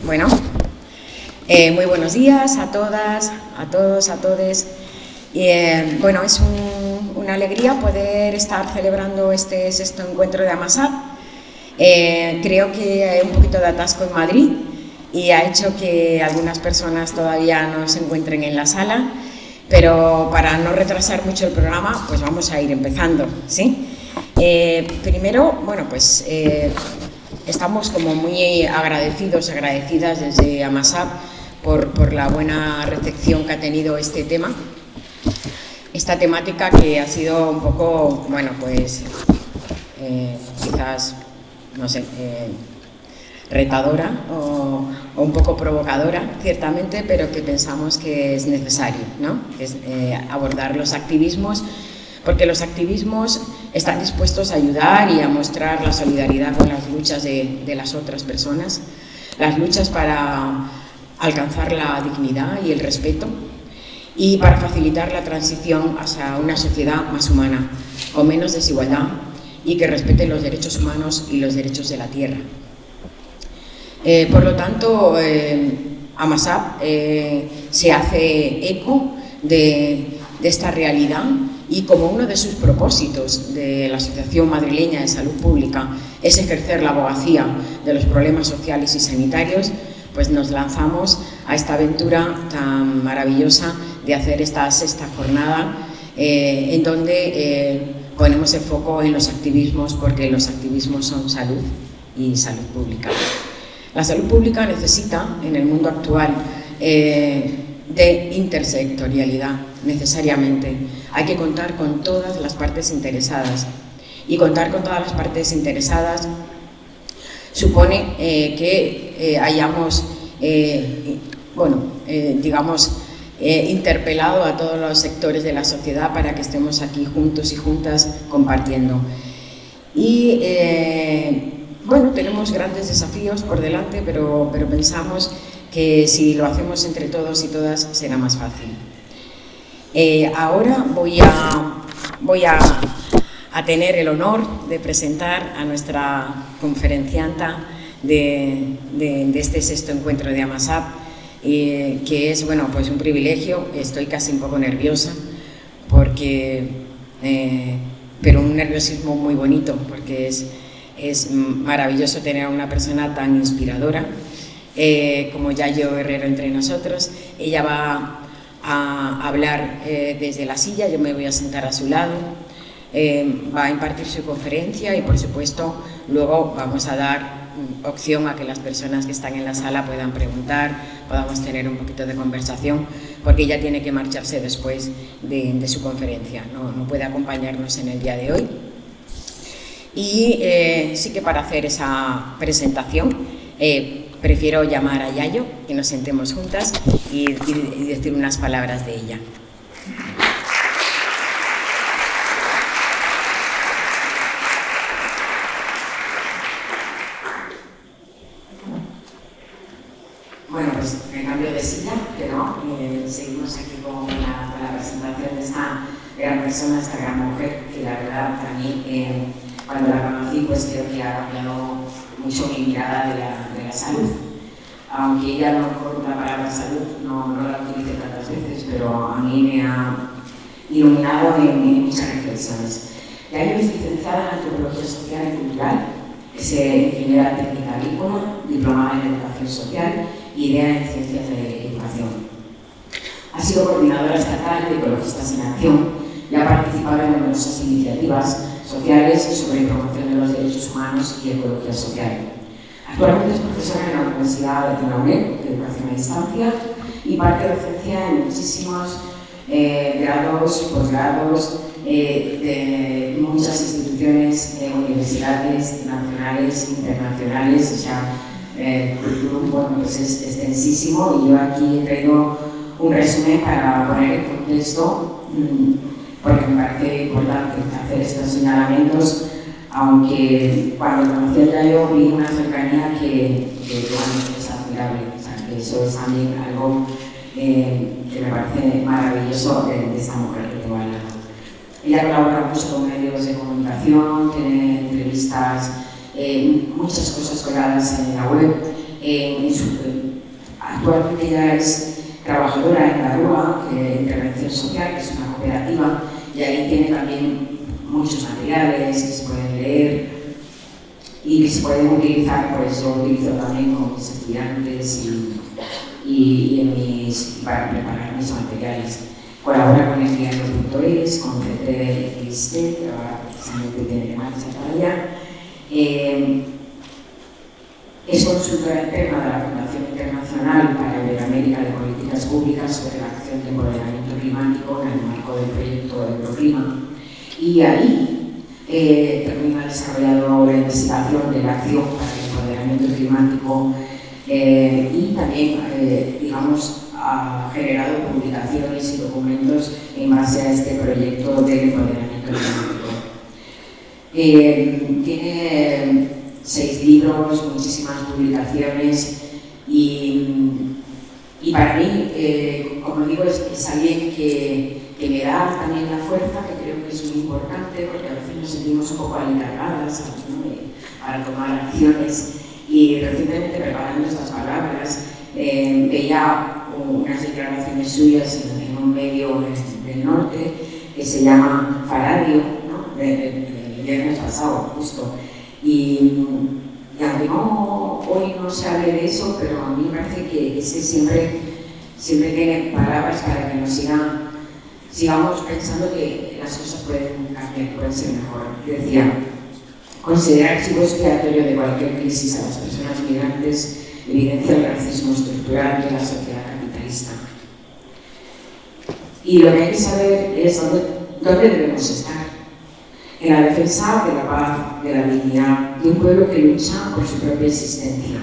Bueno, muy buenos días a todas, a todos, a todes. Bueno, es una alegría poder estar celebrando este sexto encuentro de AMASAP. Creo que hay un poquito de atasco en Madrid y ha hecho que algunas personas todavía no se encuentren en la sala, pero para no retrasar mucho el programa, pues vamos a ir empezando, ¿sí? Primero, bueno, pues estamos como muy agradecidas desde AMASAP por la buena recepción que ha tenido este tema, esta temática que ha sido un poco, bueno, pues quizás, no sé, retadora o un poco provocadora, ciertamente, pero que pensamos que es necesario, ¿no? Es abordar los activismos, porque los activismos están dispuestos a ayudar y a mostrar la solidaridad con las luchas de las otras personas, las luchas para alcanzar la dignidad y el respeto y para facilitar la transición hacia una sociedad más humana, con menos desigualdad y que respete los derechos humanos y los derechos de la tierra. Por lo tanto, AMASAP se hace eco de esta realidad y como uno de sus propósitos de la Asociación Madrileña de Salud Pública es ejercer la abogacía de los problemas sociales y sanitarios, pues nos lanzamos a esta aventura tan maravillosa de hacer esta sexta jornada en donde ponemos el foco en los activismos, porque los activismos son salud y salud pública. La salud pública necesita, en el mundo actual, de intersectorialidad, necesariamente. Hay que contar con todas las partes interesadas. Y contar con todas las partes interesadas supone que hayamos, interpelado a todos los sectores de la sociedad para que estemos aquí juntos y juntas compartiendo. Y bueno, tenemos grandes desafíos por delante, pero pensamos que si lo hacemos entre todos y todas será más fácil. Ahora voy a tener el honor de presentar a nuestra conferencianta de este sexto encuentro de AMASAP, que es, bueno, pues un privilegio. Estoy casi un poco nerviosa, pero un nerviosismo muy bonito, porque es maravilloso tener a una persona tan inspiradora como Yayo Herrero entre nosotros. Ella va a hablar desde la silla, yo me voy a sentar a su lado, va a impartir su conferencia y, por supuesto, luego vamos a dar opción a que las personas que están en la sala puedan preguntar, podamos tener un poquito de conversación, porque ella tiene que marcharse después de su conferencia, no puede acompañarnos en el día de hoy. Y sí que para hacer esa presentación prefiero llamar a Yayo, que nos sentemos juntas y decir unas palabras de ella. Bueno, pues en cambio de silla, pero seguimos aquí con la presentación de esta gran persona, esta gran mujer, que la verdad también cuando la conocí, pues creo que ha cambiado mucho mi mirada de la salud. Aunque ella a lo mejor la palabra salud no la utilice tantas veces, pero a mí me ha iluminado en muchas reflexiones. Yayo es licenciada en Antropología Social y Cultural, es ingeniera técnica agrícola, diplomada en Educación Social y idea en Ciencias de Educación. Ha sido coordinadora estatal de Ecologistas en Acción y ha participado en numerosas iniciativas sociales sobre promoción de los derechos humanos y ecología social. Actualmente es profesora en la Universidad de la UNED de Educación a Distancia y parte docencia en muchísimos grados, posgrados, de muchas instituciones, universidades nacionales, internacionales, o sea, el currículum, bueno, pues es extensísimo, y yo aquí he traído un resumen para poner en contexto, porque me parece importante hacer estos señalamientos, aunque cuando conocí a Yayo vi una cercanía que es admirable, o sea, que eso es también algo que me parece maravilloso de esta mujer que tengo al lado. Ella colabora mucho con medios de comunicación, tiene entrevistas, muchas cosas colgadas en la web, Actualmente ella es trabajadora en la RUA, Intervención Social, que es una cooperativa, y ahí tiene también muchos materiales que se pueden leer y que se pueden utilizar. Pues yo utilizo también con mis estudiantes y para preparar mis materiales. Colabora con el diario.es, con CTXT, que ahora precisamente tiene que marchar para allá. Es consultora interna de la Fundación Internacional para Iberoamérica de Políticas Públicas sobre la acción de empoderamiento climático en el marco del proyecto Euroclima. Y ahí también ha desarrollado la investigación de la acción para el empoderamiento climático y también, digamos, ha generado publicaciones y documentos en base a este proyecto de empoderamiento climático. Tiene 6 libros, muchísimas publicaciones y para mí, como digo, es alguien que me da también la fuerza, que creo que es muy importante, porque a veces nos sentimos un poco aletargadas, ¿no? Para tomar acciones. Y recientemente, preparando estas palabras, veía unas declaraciones suyas en un medio del norte que se llama Faradio, ¿no? El viernes pasado, justo. Y aunque hoy no se hable de eso, pero a mí me parece que siempre tiene palabras para que nos sigamos pensando que las cosas pueden cambiar, pueden ser mejor. Decía: considerar chivo expiatorio de cualquier crisis a las personas migrantes evidencia el racismo estructural de la sociedad capitalista. Y lo que hay que saber es dónde debemos estar. En la defensa de la paz, de la dignidad, de un pueblo que lucha por su propia existencia,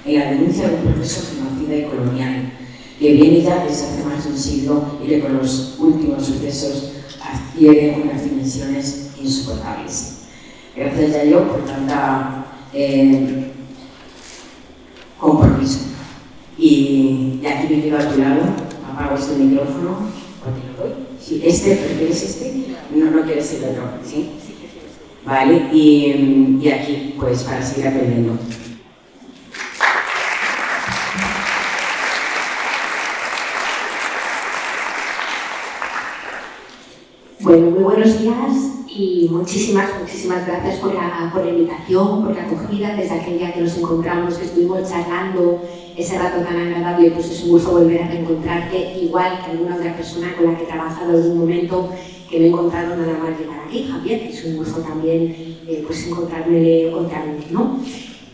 en la denuncia de un proceso genocida y colonial, que viene ya desde hace más de un siglo y que con los últimos sucesos adquiere unas dimensiones insoportables. Gracias, Yayo, por tanta compromiso. Y aquí me quedo a tu lado, apago este micrófono, ¿o te lo doy? Sí, ¿prefieres este? No quieres el otro, ¿sí? Vale, y aquí, pues, para seguir aprendiendo. Bueno, muy buenos días y muchísimas gracias por la invitación, por la acogida. Desde aquel día que nos encontramos, que estuvimos charlando ese rato tan agradable, pues es un gusto volver a reencontrarte, igual que alguna otra persona con la que he trabajado en algún momento que me he encontrado nada más llegar aquí, Javier, que es un gusto también pues encontrarme otra vez, ¿no?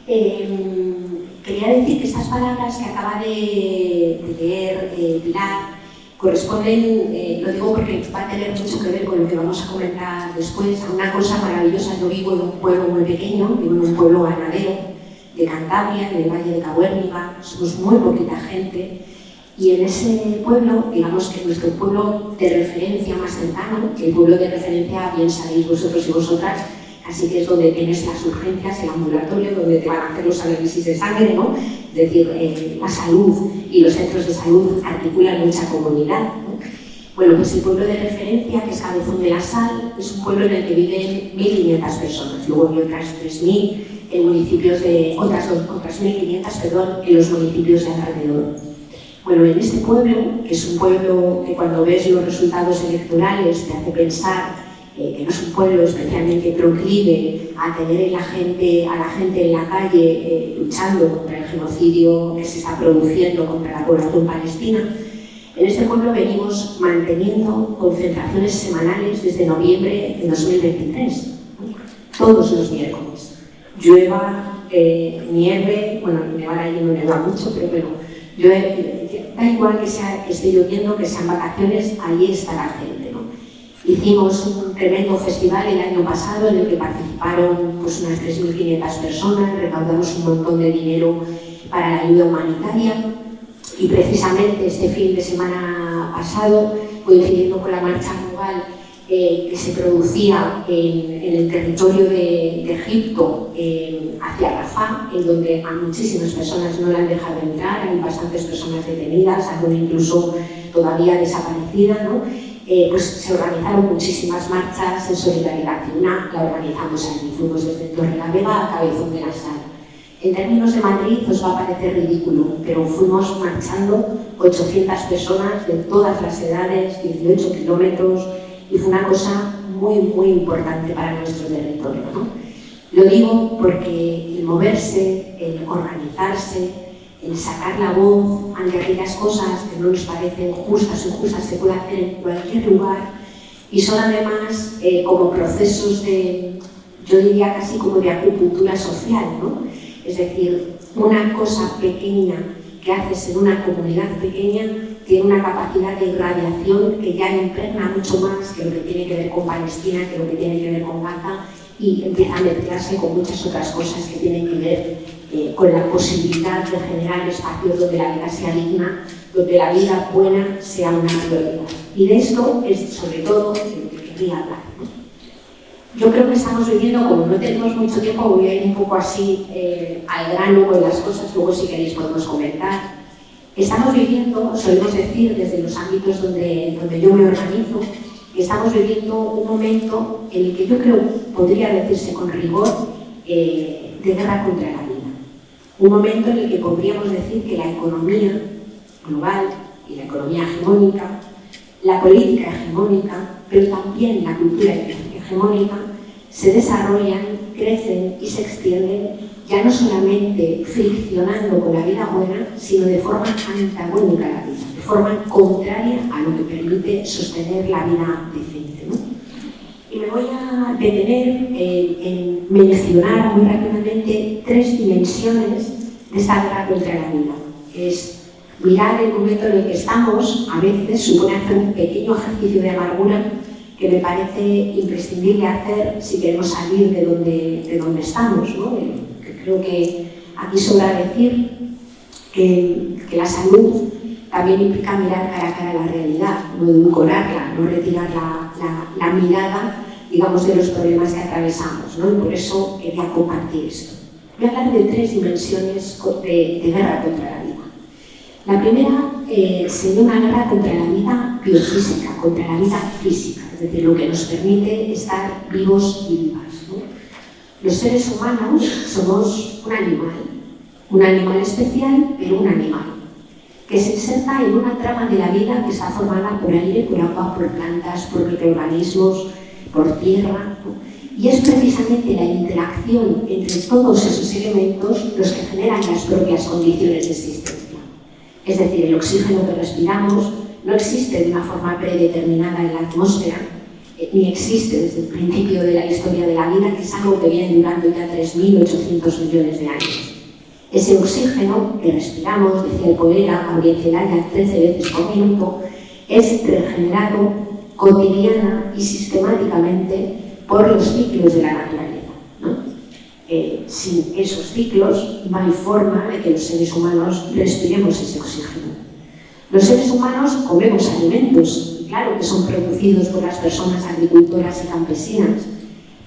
Quería decir que estas palabras que acaba de leer Pilar corresponden, lo digo porque va a tener mucho que ver con lo que vamos a comentar después, a una cosa maravillosa. Yo vivo en un pueblo muy pequeño, vivo en un pueblo ganadero de Cantabria, en el Valle de Cabuérniga, somos muy poquita gente, y en ese pueblo, digamos que nuestro pueblo de referencia más cercano, el pueblo de referencia, bien sabéis vosotros y vosotras, así que es donde tienes las urgencias, el ambulatorio, donde te van a hacer los análisis de sangre, ¿no? Es decir, la salud y los centros de salud articulan mucha comunidad, ¿no? Bueno, pues el pueblo de referencia, que es Cabezón de la Sal, es un pueblo en el que viven 1.500 personas, luego hay otras 3.000 en municipios de, otras 1.500, perdón, en los municipios de alrededor. Bueno, en este pueblo, que es un pueblo que cuando ves los resultados electorales te hace pensar que no es un pueblo especialmente proclive a tener a la gente en la calle luchando contra el genocidio que se está produciendo contra la población palestina, en este pueblo venimos manteniendo concentraciones semanales desde noviembre de 2023, todos los miércoles. Llueva, nieve, bueno, nevar allí no neva mucho, pero bueno, da igual que esté lloviendo, que sean vacaciones, allí está la gente, ¿no? Hicimos un tremendo festival el año pasado en el que participaron pues, unas 3.500 personas, recaudamos un montón de dinero para la ayuda humanitaria y precisamente este fin de semana pasado, coincidiendo con la marcha global que se producía en el territorio de Egipto hacia Rafah, en donde a muchísimas personas no la han dejado entrar, hay bastantes personas detenidas, alguna incluso todavía desaparecida, ¿no? Pues se organizaron muchísimas marchas en solidaridad y una la organizamos aquí, fuimos desde Torrelavega a Cabezón de la Sal. En términos de Madrid os va a parecer ridículo, pero fuimos marchando 800 personas de todas las edades, 18 kilómetros, y fue una cosa muy, muy importante para nuestro territorio, ¿no? Lo digo porque el moverse, el organizarse, el sacar la voz ante aquellas cosas que no nos parecen justas o injustas se puede hacer en cualquier lugar, y son además como procesos de, yo diría casi como de acupuntura social, ¿no? Es decir, una cosa pequeña que haces en una comunidad pequeña tiene una capacidad de irradiación que ya impregna mucho más que lo que tiene que ver con Palestina, que lo que tiene que ver con Gaza, y empieza a mezclarse con muchas otras cosas que tienen que ver con la posibilidad de generar espacios donde la vida sea digna, donde la vida buena sea una prioridad. Y de esto es sobre todo de lo que quería hablar, ¿no? Yo creo que estamos viviendo, como no tenemos mucho tiempo, voy a ir un poco así al grano con las cosas, luego si queréis podemos comentar. Estamos viviendo, solemos decir desde los ámbitos donde yo me organizo, que estamos viviendo un momento en el que yo creo podría decirse con rigor de guerra contra la vida. Un momento en el que podríamos decir que la economía global y la economía hegemónica, la política hegemónica, pero también la cultura hegemónica, se desarrollan, crecen y se extienden ya no solamente friccionando con la vida buena, sino de forma antagónica a la vida, de forma contraria a lo que permite sostener la vida decente, ¿no? Y me voy a detener en mencionar muy rápidamente 3 dimensiones de esta guerra contra la vida. Es mirar el momento en el que estamos, a veces supone hacer un pequeño ejercicio de amargura que me parece imprescindible hacer si queremos salir de donde estamos, ¿no? Creo que aquí sobra decir que la salud también implica mirar cara a cara la realidad, no edulcorarla, no retirar la mirada, digamos, de los problemas que atravesamos, ¿no? Y por eso quería compartir esto. Voy a hablar de 3 dimensiones de guerra contra la vida. La primera sería una guerra contra la vida biofísica, contra la vida física, es decir, lo que nos permite estar vivos y vivas, ¿no? Los seres humanos somos un animal especial, pero un animal, que se inserta en una trama de la vida que está formada por aire, por agua, por plantas, por microorganismos, por tierra, ¿no? Y es precisamente la interacción entre todos esos elementos los que generan las propias condiciones de existencia. Es decir, el oxígeno que respiramos no existe de una forma predeterminada en la atmósfera, ni existe desde el principio de la historia de la vida, que es algo que viene durando ya 3.800 millones de años. Ese oxígeno que respiramos, decía el poeta Gabriel Celaya, 13 veces por minuto, es regenerado cotidiana y sistemáticamente por los ciclos de la naturaleza, ¿no? Sin esos ciclos no hay forma de que los seres humanos respiremos ese oxígeno. Los seres humanos comemos alimentos, y claro que son producidos por las personas agricultoras y campesinas,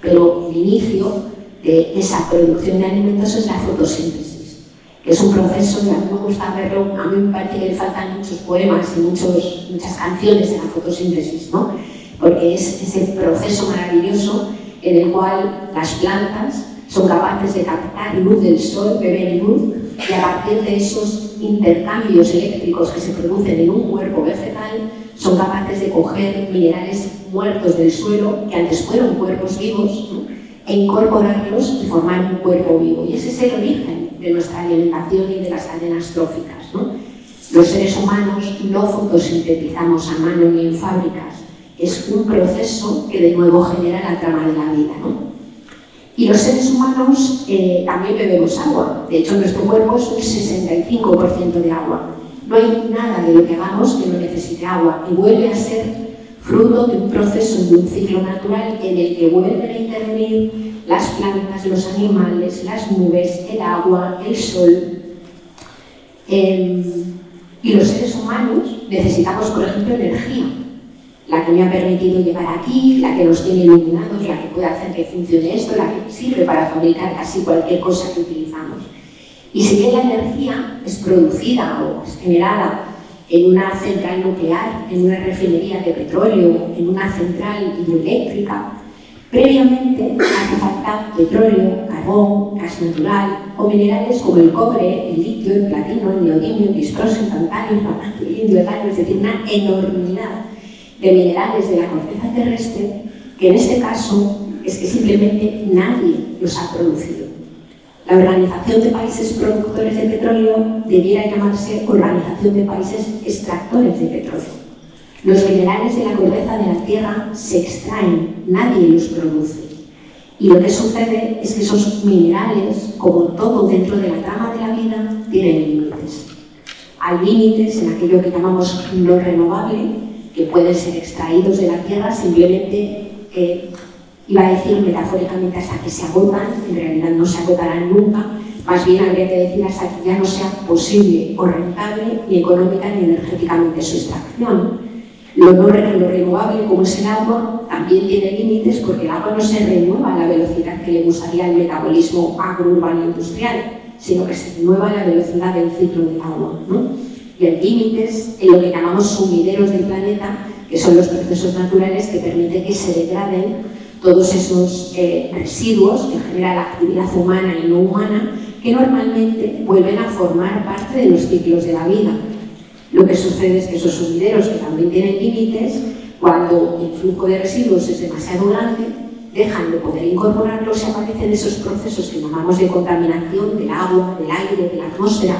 pero el inicio de esa producción de alimentos es la fotosíntesis, que es un proceso, y a mí me gusta verlo, a mí me parece que le faltan muchos poemas y muchas canciones de la fotosíntesis, ¿no? Porque es ese proceso maravilloso en el cual las plantas son capaces de captar luz del sol, beber luz, y a partir de esos intercambios eléctricos que se producen en un cuerpo vegetal, son capaces de coger minerales muertos del suelo, que antes fueron cuerpos vivos, ¿no? E incorporarlos y formar un cuerpo vivo. Y ese es el origen de nuestra alimentación y de las cadenas tróficas, ¿no? Los seres humanos no fotosintetizamos a mano ni en fábricas. Es un proceso que de nuevo genera la trama de la vida, ¿no? Y los seres humanos también bebemos agua. De hecho, nuestro cuerpo es un 65% de agua. No hay nada de lo que hagamos que no necesite agua, y vuelve a ser fruto de un proceso, de un ciclo natural en el que vuelven a intervenir las plantas, los animales, las nubes, el agua, el sol. Y los seres humanos necesitamos, por ejemplo, energía. La que me ha permitido llegar aquí, la que nos tiene iluminados, la que puede hacer que funcione esto, la que sirve para fabricar casi cualquier cosa que utilizamos. Y si bien la energía es producida o es generada en una central nuclear, en una refinería de petróleo, en una central hidroeléctrica, Previamente hace falta petróleo, carbón, gas natural o minerales como el cobre, el litio, el platino, el neodimio, el disprosio, el tantalio, el indio, el galio, es decir, una enormidad de minerales de la corteza terrestre que en este caso es que simplemente nadie los ha producido. La Organización de Países Productores de Petróleo debiera llamarse Organización de Países Extractores de Petróleo. Los minerales de la corteza de la Tierra se extraen, nadie los produce. Y lo que sucede es que esos minerales, como todo dentro de la trama de la vida, tienen límites. Hay límites en aquello que llamamos no renovable, que pueden ser extraídos de la Tierra simplemente, iba a decir metafóricamente, hasta que se agotan, en realidad no se agotarán nunca, más bien habría que decir hasta que ya no sea posible o rentable, ni económica ni energéticamente su extracción. Lo renovable, como es el agua, también tiene límites porque el agua no se renueva a la velocidad que le gustaría el metabolismo agrourbano industrial, sino que se renueva a la velocidad del ciclo del agua, ¿no? Y hay límites en lo que llamamos sumideros del planeta, que son los procesos naturales que permiten que se degraden todos esos residuos que genera la actividad humana y no humana, que normalmente vuelven a formar parte de los ciclos de la vida. Lo que sucede es que esos sumideros, que también tienen límites, cuando el flujo de residuos es demasiado grande, dejan de poder incorporarlos y aparecen esos procesos que llamamos de contaminación del agua, del aire, de la atmósfera,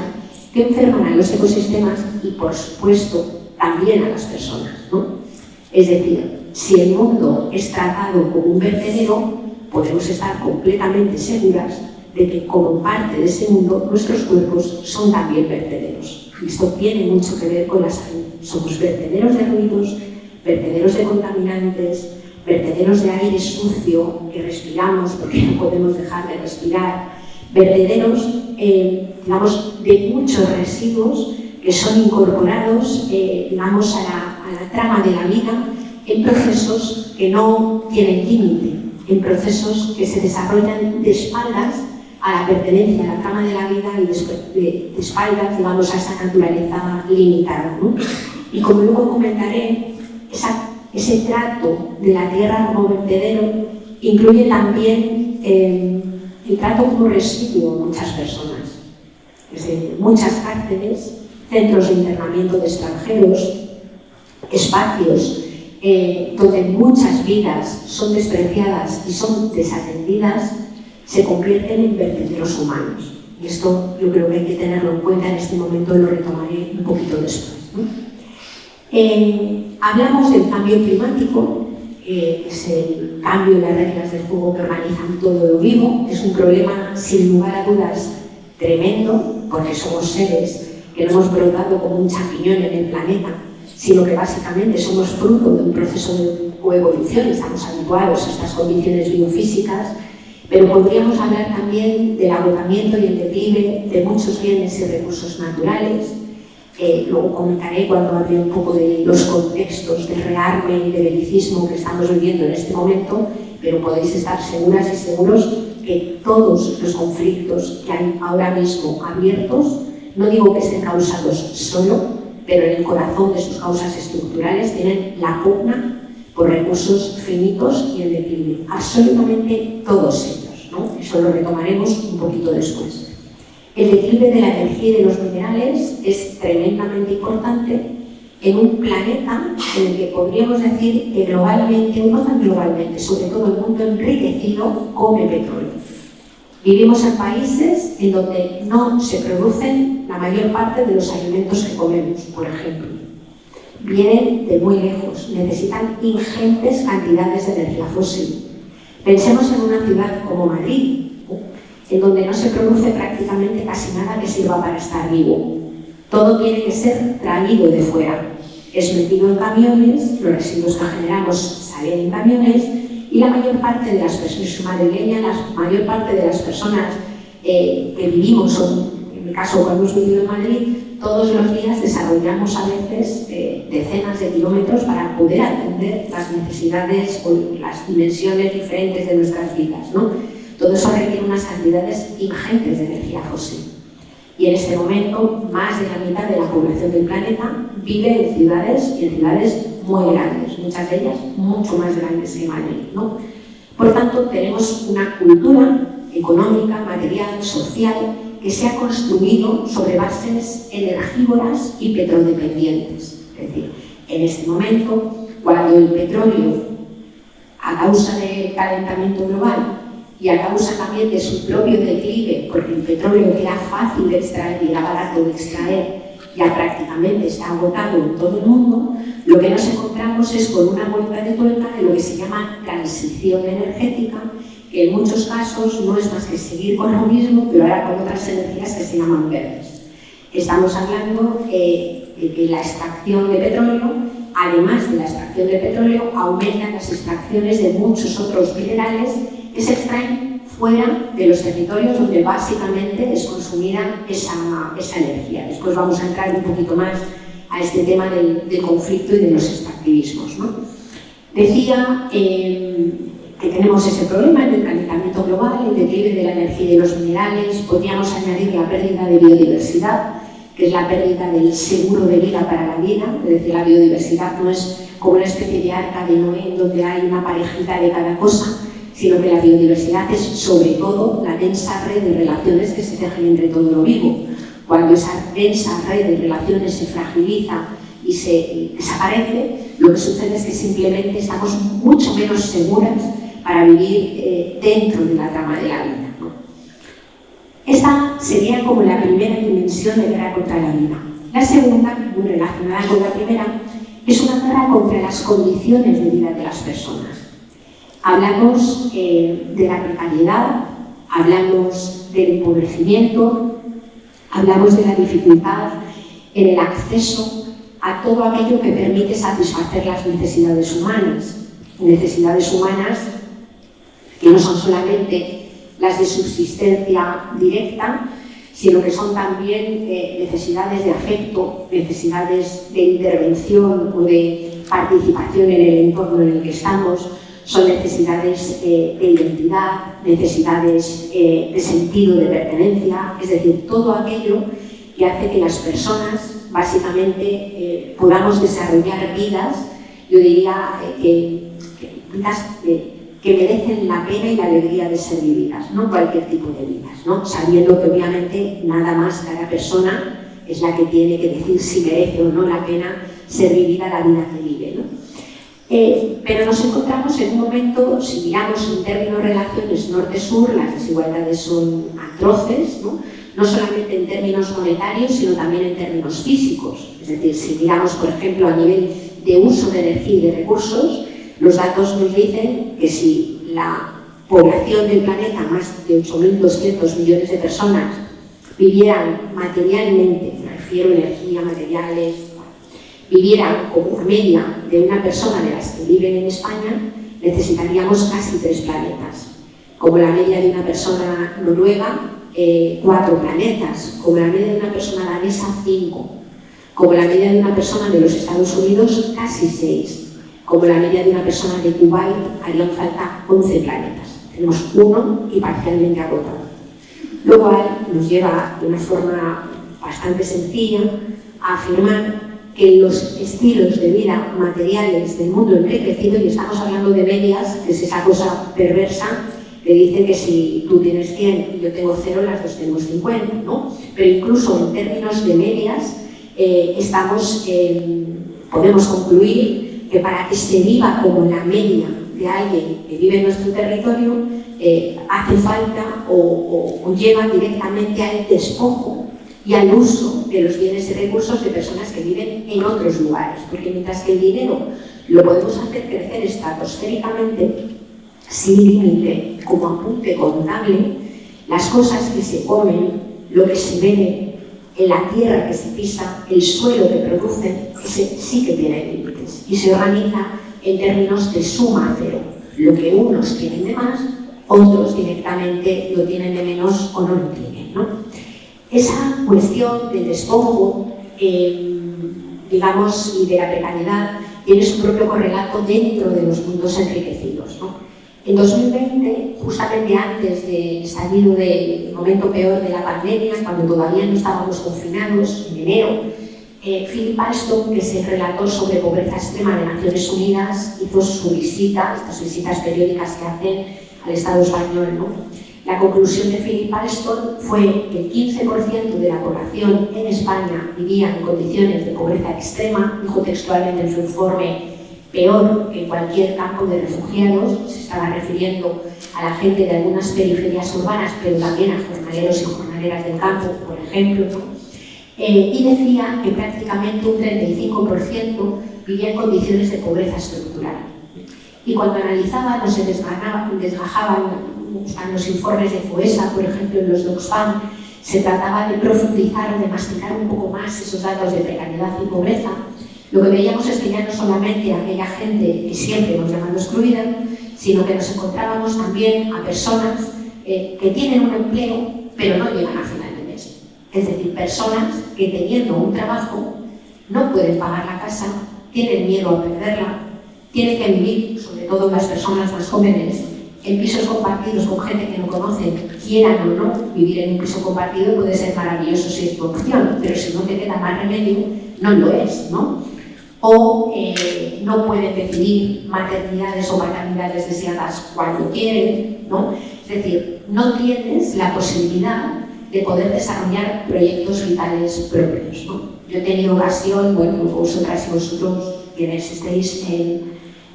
que enferman a los ecosistemas y, por supuesto, también a las personas, ¿no? Es decir, si el mundo es tratado como un vertedero, podemos estar completamente seguras de que, como parte de ese mundo, nuestros cuerpos son también vertederos. Y esto tiene mucho que ver con la salud. Somos vertederos de ruidos, vertederos de contaminantes, vertederos de aire sucio que respiramos porque no podemos dejar de respirar, vertederos, digamos, de muchos residuos que son incorporados, digamos, a la trama de la vida en procesos que no tienen límite, en procesos que se desarrollan de espaldas a la pertenencia a la trama de la vida y de espaldas, digamos, a esa naturaleza limitada, ¿no? Y como luego comentaré, ese trato de la tierra como vertedero incluye también el trato como residuo de muchas personas. Es decir, muchas cárceles, centros de internamiento de extranjeros, espacios donde muchas vidas son despreciadas y son desatendidas, se convierten en vertederos humanos. Y esto yo creo que hay que tenerlo en cuenta en este momento, lo retomaré un poquito después, ¿no? Hablamos del cambio climático, es el cambio en las reglas del juego que organizan todo lo vivo. Es un problema, sin lugar a dudas, tremendo, porque somos seres que no hemos brotado como un champiñón en el planeta, sino que básicamente somos fruto de un proceso de coevolución, estamos habituados a estas condiciones biofísicas, pero podríamos hablar también del agotamiento y el declive de muchos bienes y recursos naturales. Luego comentaré cuando hable un poco de los contextos de rearme y de belicismo que estamos viviendo en este momento, pero podéis estar seguras y seguros que todos los conflictos que hay ahora mismo abiertos, no digo que estén causados solo, pero en el corazón de sus causas estructurales tienen la pugna por recursos finitos y el declive. Absolutamente todos ellos, ¿no? Eso lo retomaremos un poquito después. El declive de la energía y de los minerales es tremendamente importante en un planeta en el que podríamos decir que globalmente, o no tan globalmente, sobre todo el mundo enriquecido, come petróleo. Vivimos en países en donde no se producen la mayor parte de los alimentos que comemos, por ejemplo. Vienen de muy lejos, necesitan ingentes cantidades de energía fósil. Pensemos en una ciudad como Madrid, en donde no se produce prácticamente casi nada que sirva para estar vivo. Todo tiene que ser traído de fuera. Es metido en camiones, los residuos que generamos salen en camiones, y la mayor parte de las personas madrileñas, la mayor parte de las personas que vivimos, o en mi caso cuando hemos vivido en Madrid, todos los días desarrollamos a veces decenas de kilómetros para poder atender las necesidades o las dimensiones diferentes de nuestras vidas, ¿no? Todo eso requiere unas cantidades ingentes de energía fósil. Y en este momento, más de la mitad de la población del planeta vive en ciudades, y en ciudades muy grandes, muchas de ellas mucho más grandes que Madrid, ¿no? Por tanto, tenemos una cultura económica, material, social, que se ha construido sobre bases energívoras y petrodependientes. Es decir, en este momento, cuando el petróleo, a causa del calentamiento global y a causa también de su propio declive, porque el petróleo que era fácil de extraer y era barato de extraer, ya prácticamente está agotado en todo el mundo, lo que nos encontramos es con una vuelta de tuerca de lo que se llama transición energética, que en muchos casos no es más que seguir con lo mismo, pero ahora con otras energías que se llaman verdes. Estamos hablando de que la extracción de petróleo, además de la extracción de petróleo, aumentan las extracciones de muchos otros minerales que se extraen fuera de los territorios donde básicamente es consumida esa energía. Después vamos a entrar un poquito más a este tema del conflicto y de los extractivismos, ¿no? Decía que tenemos ese problema, el calentamiento global, el declive de la energía y de los minerales. Podríamos añadir la pérdida de biodiversidad, que es la pérdida del seguro de vida para la vida. Es decir, la biodiversidad no es como una especie de arca de Noé donde hay una parejita de cada cosa, sino que la biodiversidad es sobre todo la densa red de relaciones que se tejen entre todo lo vivo. Cuando esa densa red de relaciones se fragiliza y se desaparece, lo que sucede es que simplemente estamos mucho menos seguras para vivir dentro de la trama de la vida, ¿no? Esta sería como la primera dimensión de guerra contra la vida. La segunda, muy relacionada con la primera, es una guerra contra las condiciones de vida de las personas. Hablamos de la precariedad, hablamos del empobrecimiento, hablamos de la dificultad en el acceso a todo aquello que permite satisfacer las necesidades humanas que no son solamente las de subsistencia directa, sino que son también necesidades de afecto, necesidades de intervención o de participación en el entorno en el que estamos, son necesidades de identidad, necesidades de sentido de pertenencia, es decir, todo aquello que hace que las personas básicamente podamos desarrollar vidas, yo diría vidas que merecen la pena y la alegría de ser vividas, no cualquier tipo de vidas, ¿no? Sabiendo que obviamente nada más cada persona es la que tiene que decir si merece o no la pena ser vivida la vida que vive, ¿no? Pero nos encontramos en un momento, si miramos en términos de relaciones norte-sur, las desigualdades son atroces, ¿no? No solamente en términos monetarios, sino también en términos físicos. Es decir, si miramos, por ejemplo, a nivel de uso de energía y de recursos, los datos nos dicen que si la población del planeta, más de 8.200 millones de personas, vivieran materialmente, me refiero a energía, materiales, vivieran como la media de una persona de las que viven en España, necesitaríamos casi 3 planetas. Como la media de una persona noruega, 4 planetas. Como la media de una persona danesa, 5. Como la media de una persona de los Estados Unidos, casi 6. Como la media de una persona de Kuwait, harían falta 11 planetas. Tenemos 1 y parcialmente agotado. Lo cual nos lleva de una forma bastante sencilla a afirmar que los estilos de vida materiales del mundo enriquecido, y estamos hablando de medias, que es esa cosa perversa que dice que si tú tienes 100 y yo tengo 0, las dos tenemos 50, ¿no? Pero incluso en términos de medias, podemos concluir que para que se viva como la media de alguien que vive en nuestro territorio, hace falta o lleva directamente al despojo y al uso de los bienes y recursos de personas que viven en otros lugares, porque mientras que el dinero lo podemos hacer crecer estratosféricamente, sin límite, como apunte contable, las cosas que se comen, lo que se bebe, en la tierra que se pisa, el suelo que producen, ese sí que tiene límites y se organiza en términos de suma cero. Lo que unos tienen de más, otros directamente lo tienen de menos o no lo tienen, ¿no? Esa cuestión del despojo, digamos, y de la precariedad tiene su propio correlato dentro de los mundos enriquecidos, ¿no? En 2020, justamente antes del estallido del momento peor de la pandemia, cuando todavía no estábamos confinados, en enero, Philip Alston, que es el relator sobre pobreza extrema de Naciones Unidas, hizo su visita, estas visitas periódicas que hacen al Estado español, ¿no? La conclusión de Philip Alston fue que el 15% de la población en España vivía en condiciones de pobreza extrema, dijo textualmente en su informe, peor que en cualquier campo de refugiados. Se estaba refiriendo a la gente de algunas periferias urbanas, pero también a jornaleros y jornaleras del campo, por ejemplo, ¿no? Y decía que prácticamente un 35% vivía en condiciones de pobreza estructural. Y cuando analizaban o se desgajaban los informes de FOESA, por ejemplo, en los DOCSFAM, se trataba de profundizar o de masticar un poco más esos datos de precariedad y pobreza. Lo que veíamos es que ya no solamente aquella gente que siempre hemos llamado excluida, sino que nos encontrábamos también a personas que tienen un empleo pero no llegan a final de mes. Es decir, personas que teniendo un trabajo no pueden pagar la casa, tienen miedo a perderla, tienen que vivir, sobre todo las personas más jóvenes, en pisos compartidos con gente que no conocen, quieran o no, vivir en un piso compartido puede ser maravilloso si es tu opción, pero si no te queda más remedio, no lo es, ¿no? O no pueden decidir maternidades o maternidades deseadas cuando quieren, ¿no? Es decir, no tienes la posibilidad de poder desarrollar proyectos vitales propios, ¿no? Yo he tenido ocasión, bueno, vosotras y vosotros quienes estéis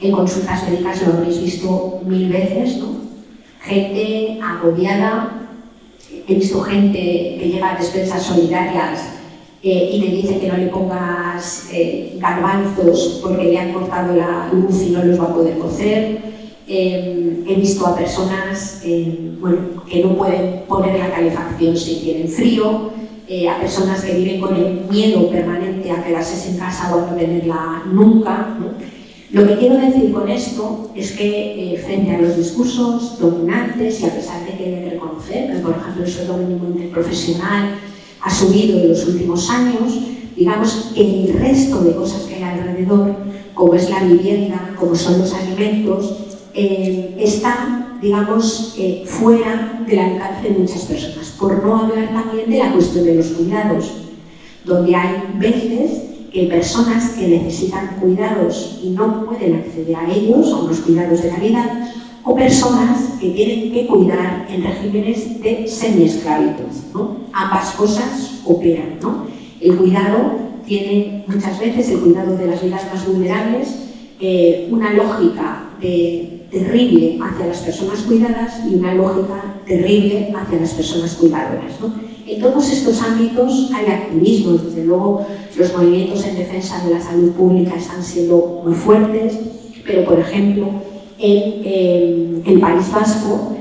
en consultas médicas lo habréis visto 1000 veces, ¿no? Gente agobiada, he visto gente que lleva a despensas solidarias y le dice que no le pongas garbanzos porque le han cortado la luz y no los va a poder cocer. He visto a personas bueno, que no pueden poner la calefacción si tienen frío, a personas que viven con el miedo permanente a quedarse sin casa o a no tenerla nunca, ¿no? Lo que quiero decir con esto es que frente a los discursos dominantes, y a pesar de que hay que reconocer que, por ejemplo, el sueldo mínimo interprofesional ha subido en los últimos años, digamos que el resto de cosas que hay alrededor, como es la vivienda, como son los alimentos, están, digamos, fuera del alcance de muchas personas. Por no hablar también de la cuestión de los cuidados, donde hay veces que hay personas que necesitan cuidados y no pueden acceder a ellos, a unos cuidados de calidad, o personas que tienen que cuidar en regímenes de semiesclavitud, ¿no? Ambas cosas operan, ¿no? El cuidado tiene muchas veces, el cuidado de las vidas más vulnerables, una lógica terrible hacia las personas cuidadas y una lógica terrible hacia las personas cuidadoras, ¿no? En todos estos ámbitos hay activismos, desde luego los movimientos en defensa de la salud pública están siendo muy fuertes, pero por ejemplo en el País Vasco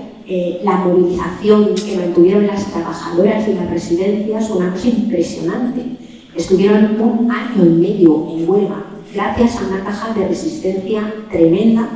la movilización que mantuvieron las trabajadoras de las residencias fue una cosa impresionante. Estuvieron 1 año y medio en huelga gracias a una caja de resistencia tremenda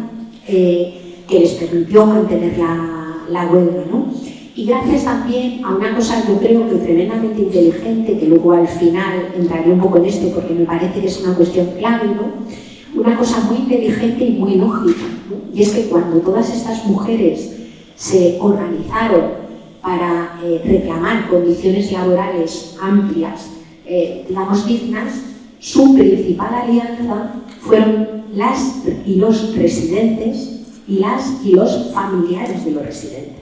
que les permitió mantener la huelga, ¿no? Y gracias también a una cosa, yo creo que tremendamente inteligente, que luego al final entraré un poco en esto porque me parece que es una cuestión clave, ¿no? Una cosa muy inteligente y muy lógica, ¿no? Y es que cuando todas estas mujeres se organizaron para reclamar condiciones laborales amplias, digamos dignas, su principal alianza fueron las y los residentes y las y los familiares de los residentes.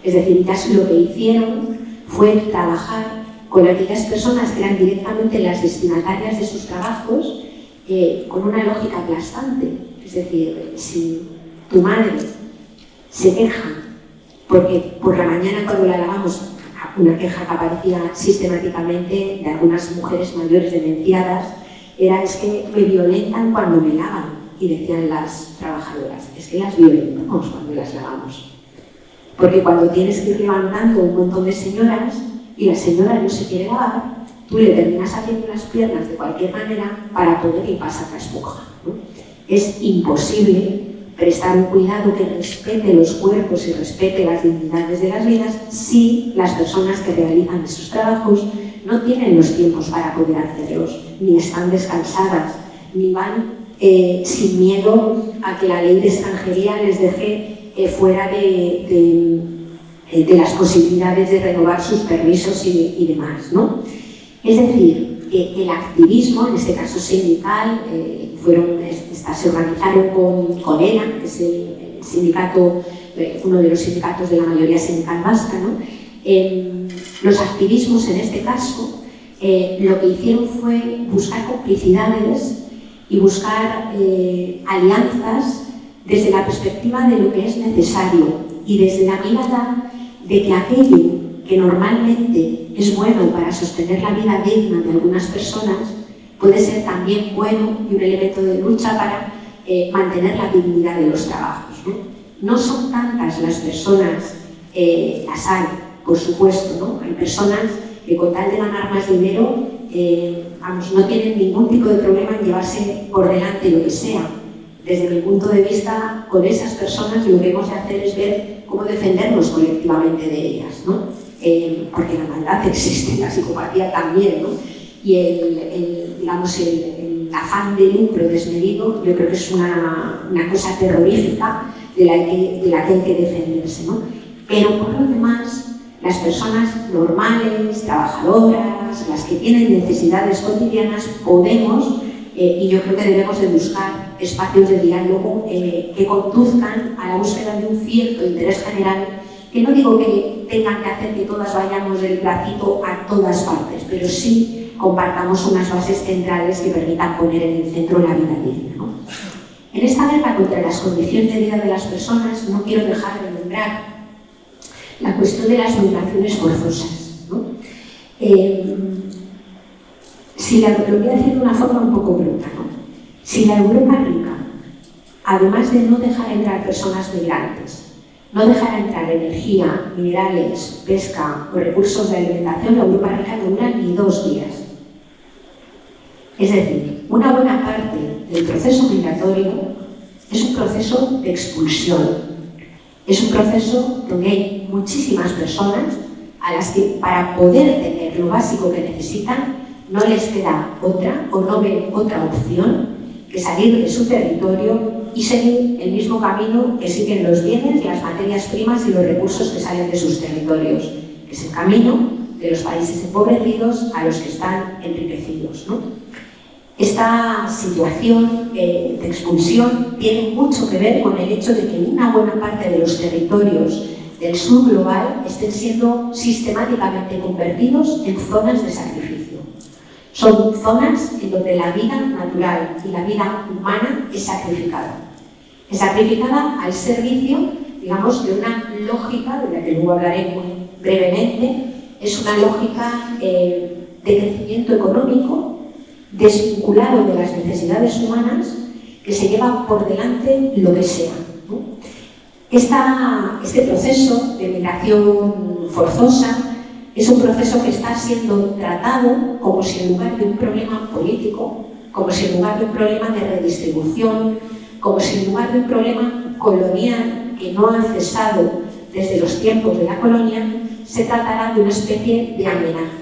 Es decir, lo que hicieron fue trabajar con aquellas personas que eran directamente las destinatarias de sus trabajos con una lógica aplastante. Es decir, si tu madre se queja porque por la mañana cuando la lavamos, una queja que aparecía sistemáticamente de algunas mujeres mayores demenciadas, es que me violentan cuando me lavan, y decían las trabajadoras, es que las violentamos cuando las lavamos. Porque cuando tienes que ir levantando un montón de señoras y la señora no se quiere lavar, tú le terminas haciendo las piernas de cualquier manera para poderle pasar la esponja, ¿no? Es imposible prestar un cuidado que respete los cuerpos y respete las dignidades de las vidas si las personas que realizan esos trabajos no tienen los tiempos para poder hacerlos, ni están descansadas, ni van sin miedo a que la ley de extranjería les deje fuera de las posibilidades de renovar sus permisos y demás, ¿no? Es decir, que el activismo, en este caso sindical, se organizaron con ELA, que es el sindicato, uno de los sindicatos de la mayoría sindical vasca, ¿no? Los activismos, en este caso, lo que hicieron fue buscar complicidades y buscar alianzas desde la perspectiva de lo que es necesario y desde la mirada de que aquello que normalmente es bueno para sostener la vida digna de algunas personas puede ser también bueno y un elemento de lucha para mantener la dignidad de los trabajos, ¿no? No son tantas las personas, las hay, por supuesto, ¿no? Hay personas que con tal de ganar más dinero, no tienen ningún tipo de problema en llevarse por delante lo que sea. Desde mi punto de vista, con esas personas lo que hemos de hacer es ver cómo defendernos colectivamente de ellas, ¿no? Porque la maldad existe, la psicopatía también, ¿no? Y el afán de lucro desmedido, yo creo que es una cosa terrorífica de la que hay que defenderse, ¿no? Pero por lo demás, las personas normales, trabajadoras, las que tienen necesidades cotidianas, podemos, y yo creo que debemos de buscar espacios de diálogo que conduzcan a la búsqueda de un cierto interés general, que no digo que tengan que hacer que todas vayamos del bracito a todas partes, pero sí compartamos unas bases centrales que permitan poner en el centro la vida digna, ¿no? En esta guerra contra las condiciones de vida de las personas no quiero dejar de nombrar la cuestión de las migraciones forzosas, ¿no? Lo voy a decir de una forma un poco bruta, ¿no? Si la Europa rica, además de no dejar entrar personas migrantes, no dejar entrar energía, minerales, pesca o recursos de alimentación, la Europa rica no dura ni 2 días. Es decir, una buena parte del proceso migratorio es un proceso de expulsión. Es un proceso donde hay muchísimas personas a las que, para poder tener lo básico que necesitan, no les queda otra o no ven otra opción que salir de su territorio y seguir el mismo camino que siguen los bienes, las materias primas y los recursos que salen de sus territorios, que es el camino de los países empobrecidos a los que están enriquecidos, ¿no? Esta situación de expulsión tiene mucho que ver con el hecho de que una buena parte de los territorios del sur global estén siendo sistemáticamente convertidos en zonas de sacrificio. Son zonas en donde la vida natural y la vida humana es sacrificada. Es sacrificada al servicio, digamos, de una lógica, de la que luego hablaré muy brevemente. Es una lógica de crecimiento económico desvinculado de las necesidades humanas, que se lleva por delante lo que sea, ¿no? Este proceso de migración forzosa es un proceso que está siendo tratado como si en lugar de un problema político, como si en lugar de un problema de redistribución, como si en lugar de un problema colonial que no ha cesado desde los tiempos de la colonia, se tratara de una especie de amenaza.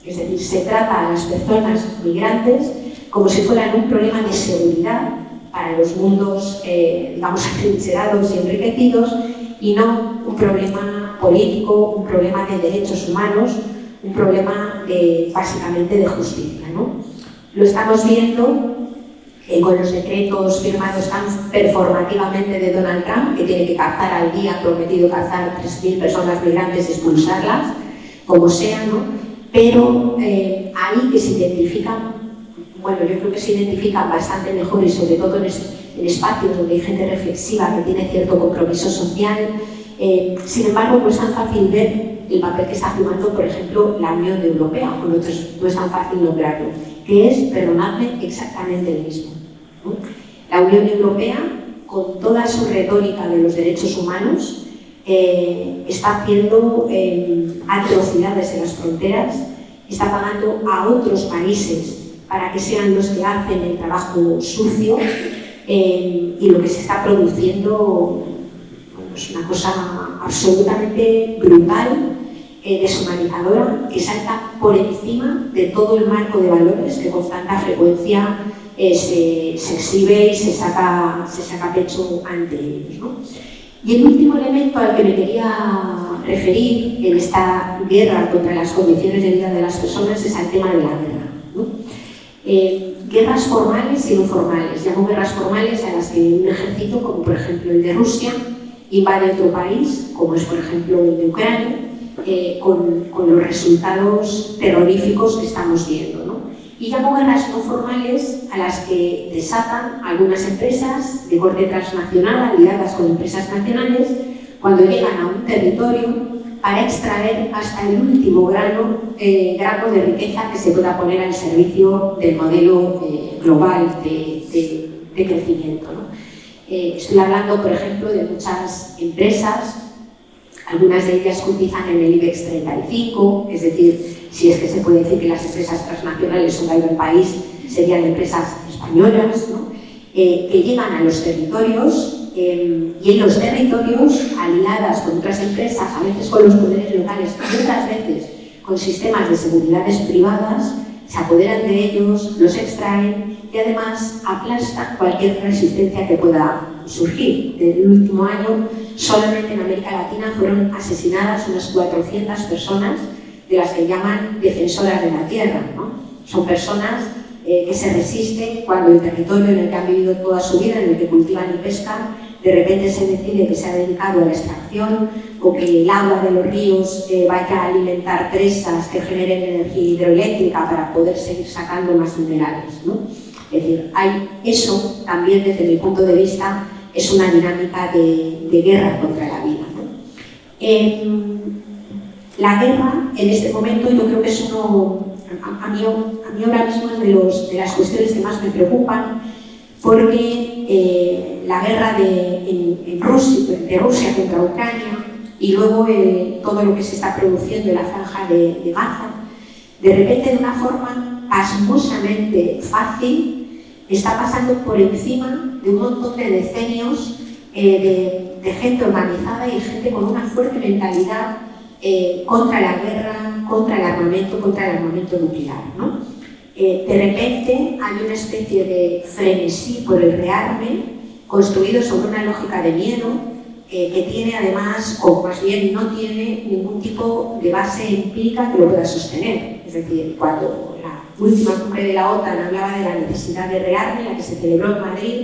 Es decir, se trata a las personas migrantes como si fueran un problema de seguridad para los mundos, digamos, atrincherados y enriquecidos, y no un problema político, un problema de derechos humanos, un problema básicamente de justicia, ¿no? Lo estamos viendo con los decretos firmados tan performativamente de Donald Trump, que tiene que cazar al día, ha prometido cazar 3.000 personas migrantes y expulsarlas, como sea, ¿no? Pero ahí que se identifican, bueno, yo creo que se identifican bastante mejor, y sobre todo en espacios donde hay gente reflexiva que tiene cierto compromiso social. Sin embargo, no es tan fácil ver el papel que está jugando, por ejemplo, la Unión Europea, no es tan fácil nombrarlo, que es, perdonadme, exactamente el mismo, ¿no? La Unión Europea, con toda su retórica de los derechos humanos, está haciendo atrocidades en las fronteras, está pagando a otros países para que sean los que hacen el trabajo sucio, y lo que se está produciendo es una cosa absolutamente brutal, deshumanizadora, que salta por encima de todo el marco de valores que con tanta frecuencia se exhibe y se saca pecho ante ellos, ¿no? Y el último elemento al que me quería referir en esta guerra contra las condiciones de vida de las personas es al tema de la guerra, ¿no? Guerras formales y no formales. Llamo guerras formales a las que un ejército, como por ejemplo el de Rusia, invade otro país, como es por ejemplo el de Ucrania, con los resultados terroríficos que estamos viendo, ¿no? Y llamo guerras no formales a las que desatan algunas empresas de corte transnacional aliadas con empresas nacionales cuando llegan a un territorio para extraer hasta el último grano de riqueza que se pueda poner al servicio del modelo global de crecimiento, ¿no? Estoy hablando, por ejemplo, de muchas empresas, algunas de ellas cotizan en el IBEX 35, es decir, si es que se puede decir que las empresas transnacionales son de algún país, serían empresas españolas, ¿no? Que llegan a los territorios y en los territorios, aliadas con otras empresas, a veces con los poderes locales y otras veces con sistemas de seguridades privadas, se apoderan de ellos, los extraen y además aplastan cualquier resistencia que pueda surgir. En el último año, solamente en América Latina fueron asesinadas unas 400 personas, de las que llaman defensoras de la tierra, ¿no? Son personas que se resisten cuando el territorio en el que han vivido toda su vida, en el que cultivan y pescan, de repente se decide que se ha dedicado a la extracción o que el agua de los ríos vaya a alimentar presas que generen energía hidroeléctrica para poder seguir sacando más minerales, ¿no? Es decir, eso también desde mi punto de vista es una dinámica de guerra contra la vida, ¿no? La guerra en este momento yo creo que es a mí ahora mismo es de las cuestiones que más me preocupan, porque la guerra de Rusia contra Ucrania y luego todo lo que se está produciendo en la franja de Gaza, de repente de una forma pasmosamente fácil está pasando por encima de un montón de decenios de gente organizada y gente con una fuerte mentalidad contra la guerra, contra el armamento nuclear, ¿no? De repente hay una especie de frenesí por el rearme construido sobre una lógica de miedo que tiene además, o más bien no tiene ningún tipo de base empírica que lo pueda sostener. Es decir, cuando la última cumbre de la OTAN hablaba de la necesidad de rearme, la que se celebró en Madrid,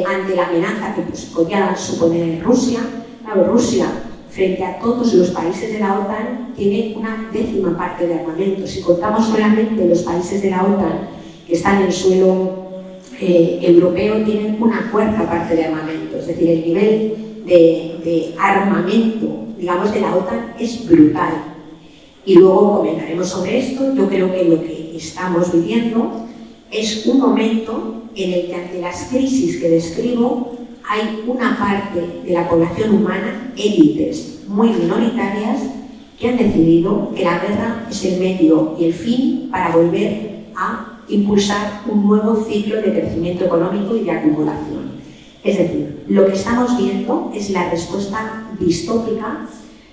ante la amenaza que podía suponer Rusia, claro, Rusia, frente a todos los países de la OTAN, tiene una 10ª parte de armamento. Si contamos solamente los países de la OTAN que están en suelo europeo, tienen una 4ª parte de armamento. Es decir, el nivel de armamento, digamos, de la OTAN es brutal. Y luego comentaremos sobre esto. Yo creo que lo que estamos viviendo es un momento en el que ante las crisis que describo hay una parte de la población humana, élites muy minoritarias, que han decidido que la guerra es el medio y el fin para volver a impulsar un nuevo ciclo de crecimiento económico y de acumulación. Es decir, lo que estamos viendo es la respuesta distópica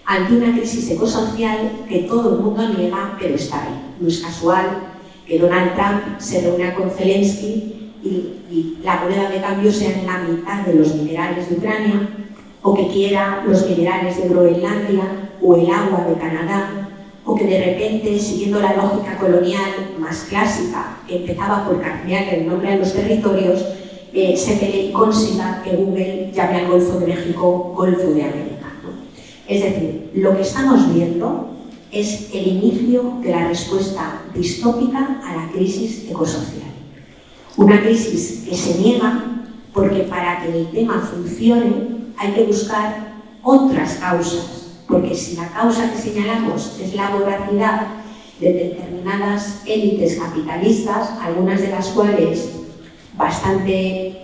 ante una crisis ecosocial que todo el mundo niega, pero está ahí. No es casual que Donald Trump se reúna con Zelensky y la moneda de cambio sea en la mitad de los minerales de Ucrania, o que quiera los minerales de Groenlandia o el agua de Canadá, o que de repente, siguiendo la lógica colonial más clásica, que empezaba por cambiar el nombre a los territorios, se pelee y consiga que Google llame al Golfo de México Golfo de América, ¿no? Es decir, lo que estamos viendo es el inicio de la respuesta distópica a la crisis ecosocial. Una crisis que se niega porque para que el tema funcione hay que buscar otras causas, porque si la causa que señalamos es la voracidad de determinadas élites capitalistas, algunas de las cuales bastante,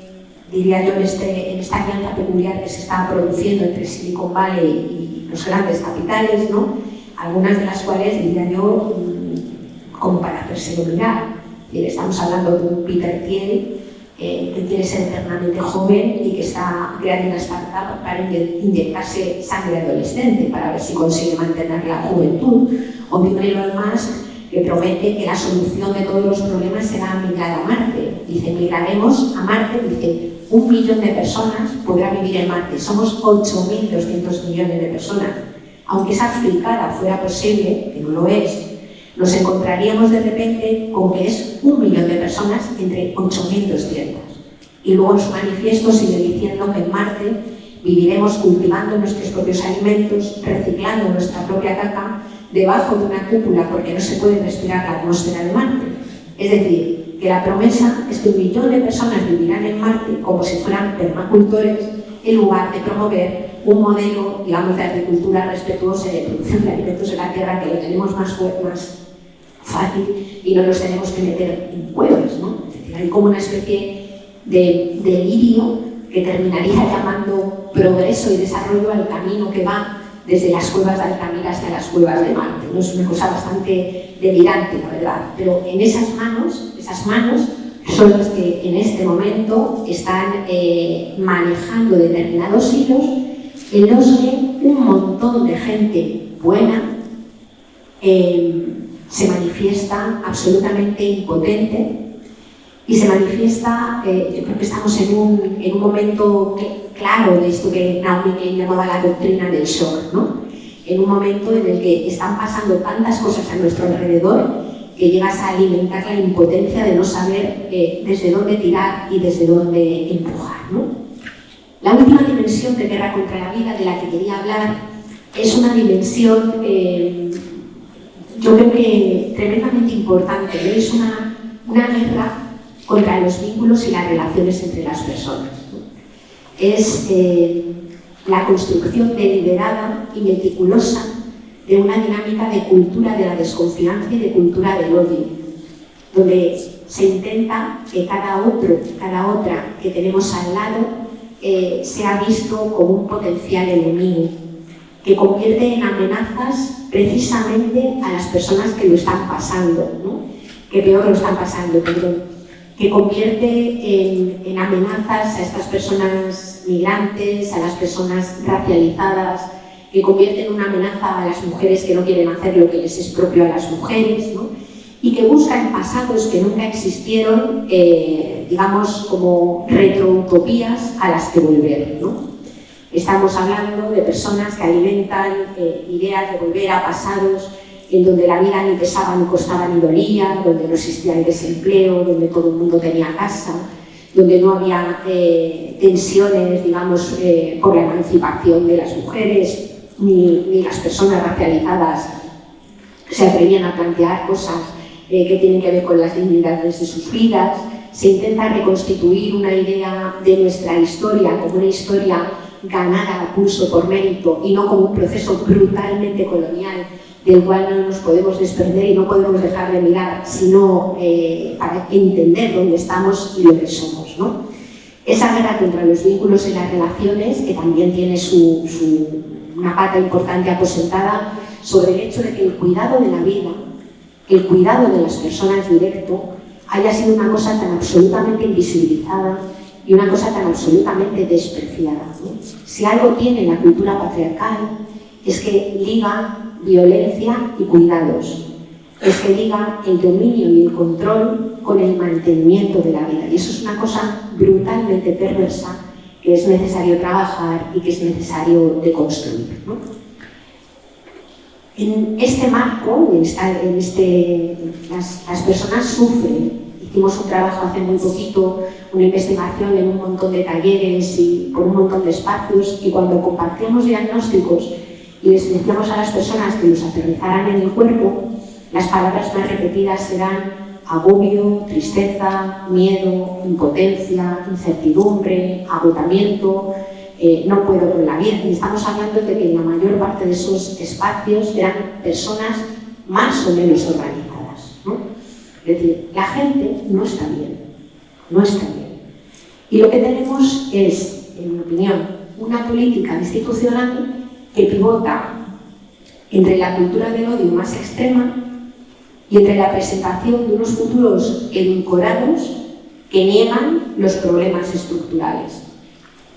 diría yo, en esta alianza peculiar que se está produciendo entre Silicon Valley y los grandes capitales, ¿no? Algunas de las cuales, diría yo, como para hacérselo mirar. Estamos hablando de un Peter Thiel que quiere ser eternamente joven y que está creando una startup para inyectarse sangre adolescente para ver si consigue mantener la juventud, o de un Elon Musk que promete que la solución de todos los problemas será migrar a Marte. Dice, migraremos a Marte, dice, 1 millón de personas podrá vivir en Marte. Somos 8.200 millones de personas. Aunque esa fricada fuera posible, que no lo es, nos encontraríamos de repente con que es 1 millón de personas entre 8.200. Y luego en su manifiesto sigue diciendo que en Marte viviremos cultivando nuestros propios alimentos, reciclando nuestra propia caca debajo de una cúpula porque no se puede respirar la atmósfera de Marte. Es decir, que la promesa es que 1 millón de personas vivirán en Marte como si fueran permacultores en lugar de promover un modelo, digamos, de agricultura respetuosa y de producción de alimentos en la tierra, que lo tenemos más fácil y no nos tenemos que meter en cuevas, ¿no? Es decir, hay como una especie de delirio que terminaría llamando progreso y desarrollo al camino que va desde las cuevas de Altamira hasta las cuevas de Marte, ¿no? Es una cosa bastante delirante, la verdad, pero en esas manos son las que en este momento están manejando determinados hilos en los que un montón de gente buena se manifiesta absolutamente impotente y se manifiesta, yo creo que estamos en un momento claro de esto que Naomi Klein llamaba la doctrina del shock, ¿no? En un momento en el que están pasando tantas cosas a nuestro alrededor que llegas a alimentar la impotencia de no saber desde dónde tirar y desde dónde empujar, ¿no? La última dimensión de Guerra contra la Vida de la que quería hablar es una dimensión, yo creo que tremendamente importante, ¿no? Es una guerra contra los vínculos y las relaciones entre las personas, ¿no? Es la construcción deliberada y meticulosa de una dinámica de cultura de la desconfianza y de cultura del odio, donde se intenta que cada otra que tenemos al lado sea visto como un potencial enemigo, que convierte en amenazas precisamente a las personas que lo están pasando, ¿no? Que peor lo están pasando, perdón, que convierte en amenazas a estas personas migrantes, a las personas racializadas, que convierte en una amenaza a las mujeres que no quieren hacer lo que les es propio a las mujeres, ¿no? Y que buscan pasados que nunca existieron, digamos, como retroutopías a las que volver, ¿no? Estamos hablando de personas que alimentan ideas de volver a pasados en donde la vida ni pesaba, ni costaba, ni dolía, donde no existía el desempleo, donde todo el mundo tenía casa, donde no había tensiones, digamos, por la emancipación de las mujeres, ni las personas racializadas se atrevían a plantear cosas que tienen que ver con las dignidades de sus vidas. Se intenta reconstituir una idea de nuestra historia como una historia ganada a pulso por mérito y no como un proceso brutalmente colonial del cual no nos podemos desprender y no podemos dejar de mirar, sino para entender dónde estamos y lo que somos, ¿no? Esa guerra contra los vínculos y las relaciones, que también tiene una pata importante aposentada sobre el hecho de que el cuidado de la vida, el cuidado de las personas directo, haya sido una cosa tan absolutamente invisibilizada y una cosa tan absolutamente despreciada, ¿no? Si algo tiene la cultura patriarcal es que liga violencia y cuidados, es que liga el dominio y el control con el mantenimiento de la vida, y eso es una cosa brutalmente perversa que es necesario trabajar y que es necesario deconstruir, ¿no? En este marco, las personas sufren. Hicimos un trabajo hace muy poquito, una investigación en un montón de talleres y por un montón de espacios, y cuando compartíamos diagnósticos y les decíamos a las personas que los aterrizaran en el cuerpo, las palabras más repetidas eran agobio, tristeza, miedo, impotencia, incertidumbre, agotamiento, no puedo con la vida. Y estamos hablando de que en la mayor parte de esos espacios eran personas más o menos organizadas, ¿no? Es decir, la gente no está bien, no está bien. Y lo que tenemos es, en mi opinión, una política institucional que pivota entre la cultura del odio más extrema y entre la presentación de unos futuros edulcorados que niegan los problemas estructurales.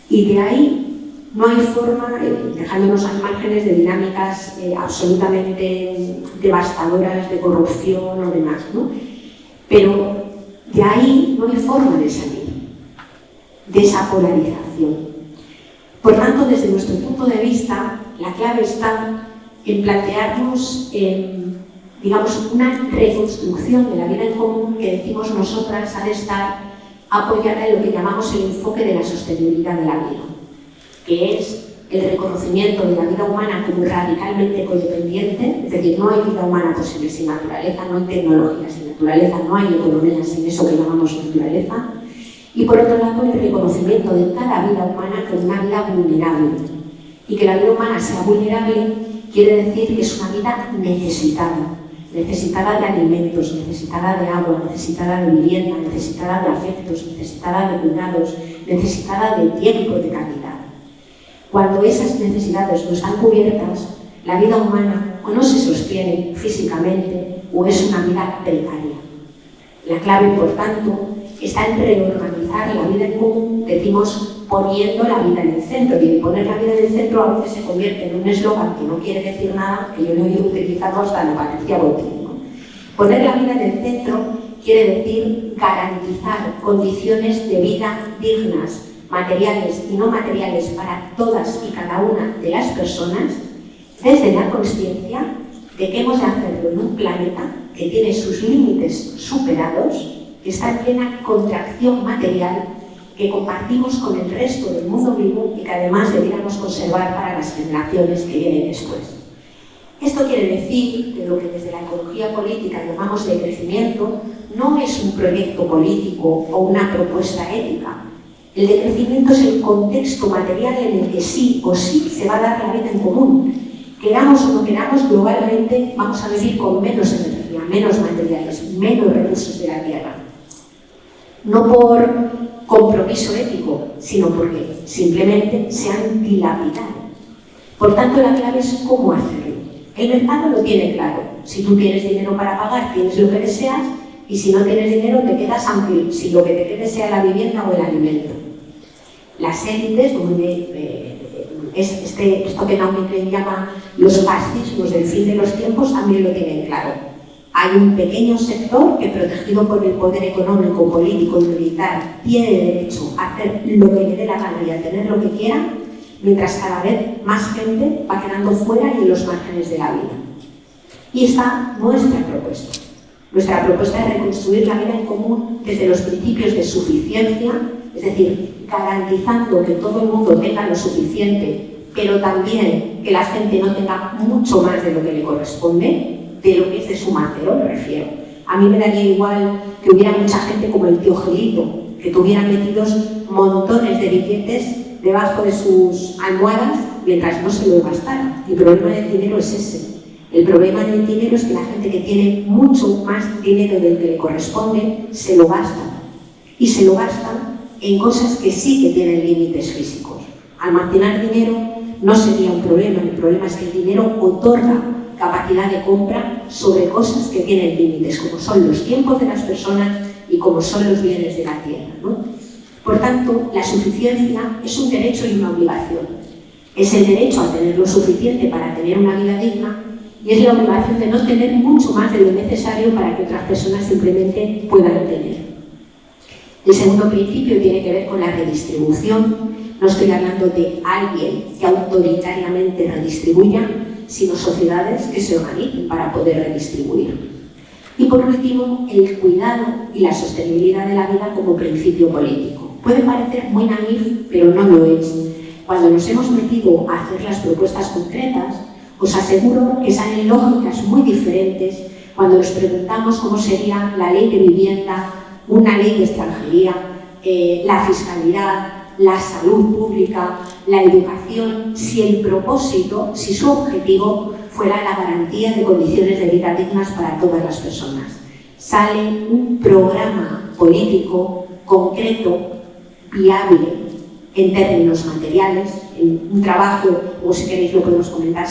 Y de ahí no hay forma, dejándonos al márgenes de dinámicas absolutamente devastadoras de corrupción o demás, ¿no? Pero de ahí no hay forma de salir, de esa polarización. Por tanto, desde nuestro punto de vista, la clave está en plantearnos digamos, una reconstrucción de la vida en común que decimos nosotras ha de estar apoyada en lo que llamamos el enfoque de la sostenibilidad de la vida, que es el reconocimiento de la vida humana como radicalmente codependiente, es decir, no hay vida humana posible sin naturaleza, no hay tecnología sin naturaleza, no hay economía sin eso que llamamos naturaleza, y por otro lado el reconocimiento de cada vida humana como una vida vulnerable, y que la vida humana sea vulnerable quiere decir que es una vida necesitada de alimentos, necesitada de agua, necesitada de vivienda, necesitada de afectos, necesitada de cuidados, necesitada de tiempo de calidad. Cuando esas necesidades no están cubiertas, la vida humana o no se sostiene físicamente o es una vida precaria. La clave, por tanto, está en reorganizar la vida en común, decimos poniendo la vida en el centro, y el poner la vida en el centro a veces se convierte en un eslogan que no quiere decir nada, que yo lo he oído utilizado hasta la Patricia Botín, ¿no? Poner la vida en el centro quiere decir garantizar condiciones de vida dignas, materiales y no materiales para todas y cada una de las personas, desde la consciencia de que hemos de hacerlo en un planeta que tiene sus límites superados, que está en plena contracción material, que compartimos con el resto del mundo vivo y que además debiéramos conservar para las generaciones que vienen después. Esto quiere decir que lo que desde la ecología política llamamos de crecimiento no es un proyecto político o una propuesta ética. El decrecimiento es el contexto material en el que sí o sí se va a dar la vida en común. Queramos o no queramos, globalmente vamos a vivir con menos energía, menos materiales, menos recursos de la tierra. No por compromiso ético, sino porque simplemente se han dilapidado. Por tanto, la clave es cómo hacerlo. El mercado lo tiene claro. Si tú tienes dinero para pagar, tienes lo que deseas, y si no tienes dinero, te quedas aunque si lo que te quede sea la vivienda o el alimento. Las élites, esto que Naomi Klein llama los fascismos del fin de los tiempos, también lo tienen claro. Hay un pequeño sector que, protegido por el poder económico, político y militar, tiene derecho a hacer lo que le dé la gana y a tener lo que quiera, mientras cada vez más gente va quedando fuera y en los márgenes de la vida. Y está nuestra propuesta. Nuestra propuesta es reconstruir la vida en común desde los principios de suficiencia, es decir, garantizando que todo el mundo tenga lo suficiente, pero también que la gente no tenga mucho más de lo que le corresponde, de lo que es de su macero, me refiero. A mí me daría igual que hubiera mucha gente como el tío Gelito, que tuviera metidos montones de billetes debajo de sus almohadas mientras no se lo gastara. El problema del dinero es ese. El problema del dinero es que la gente que tiene mucho más dinero del que le corresponde se lo gasta. Y se lo gasta en cosas que sí que tienen límites físicos. Almacenar dinero no sería un problema. El problema es que el dinero otorga capacidad de compra sobre cosas que tienen límites, como son los tiempos de las personas y como son los bienes de la tierra, ¿no? Por tanto, la suficiencia es un derecho y una obligación. Es el derecho a tener lo suficiente para tener una vida digna y es la obligación de no tener mucho más de lo necesario para que otras personas simplemente puedan tener. El segundo principio tiene que ver con la redistribución. No estoy hablando de alguien que autoritariamente redistribuya, sino sociedades que se organicen para poder redistribuir. Y por último, el cuidado y la sostenibilidad de la vida como principio político. Puede parecer muy naif, pero no lo es. Cuando nos hemos metido a hacer las propuestas concretas, os aseguro que salen lógicas muy diferentes cuando nos preguntamos cómo sería la ley de vivienda, una ley de extranjería, la fiscalidad, la salud pública, la educación, si el propósito, si su objetivo fuera la garantía de condiciones de vida dignas para todas las personas. Sale un programa político concreto, viable, en términos materiales, en un trabajo, o si queréis lo podemos comentar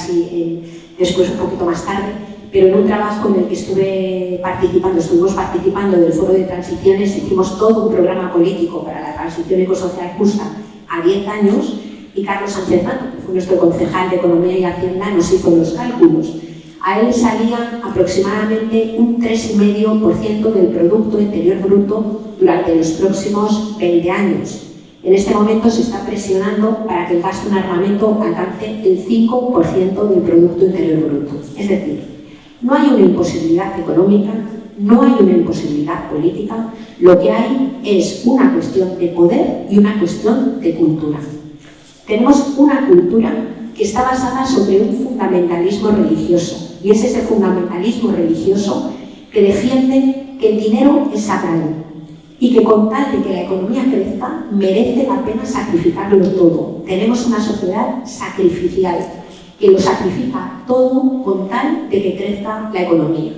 después un poquito más tarde, pero en un trabajo en el que estuvimos participando del Foro de Transiciones, hicimos todo un programa político para la transición ecosocial justa a 10 años y Carlos Sánchez Mato, que fue nuestro concejal de Economía y Hacienda, nos hizo los cálculos. A él salía aproximadamente un 3,5% del Producto Interior Bruto durante los próximos 20 años. En este momento se está presionando para que el gasto en armamento alcance el 5% del Producto Interior Bruto. Es decir, No hay una imposibilidad económica, no hay una imposibilidad política, lo que hay es una cuestión de poder y una cuestión de cultura. Tenemos una cultura que está basada sobre un fundamentalismo religioso, y es ese fundamentalismo religioso que defiende que el dinero es sagrado y que con tal de que la economía crezca merece la pena sacrificarlo todo. Tenemos una sociedad sacrificial que lo sacrifica todo con tal de que crezca la economía,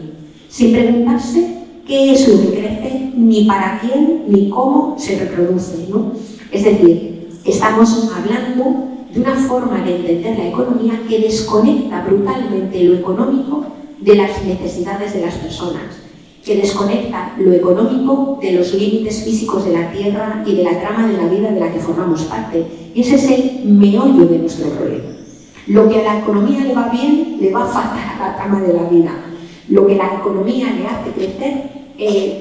sin preguntarse qué es lo que crece, ni para quién, ni cómo se reproduce, ¿no? Es decir, estamos hablando de una forma de entender la economía que desconecta brutalmente lo económico de las necesidades de las personas, que desconecta lo económico de los límites físicos de la tierra y de la trama de la vida de la que formamos parte. Y ese es el meollo de nuestro problema. Lo que a la economía le va bien, le va a faltar a la trama de la vida. Lo que la economía le hace crecer,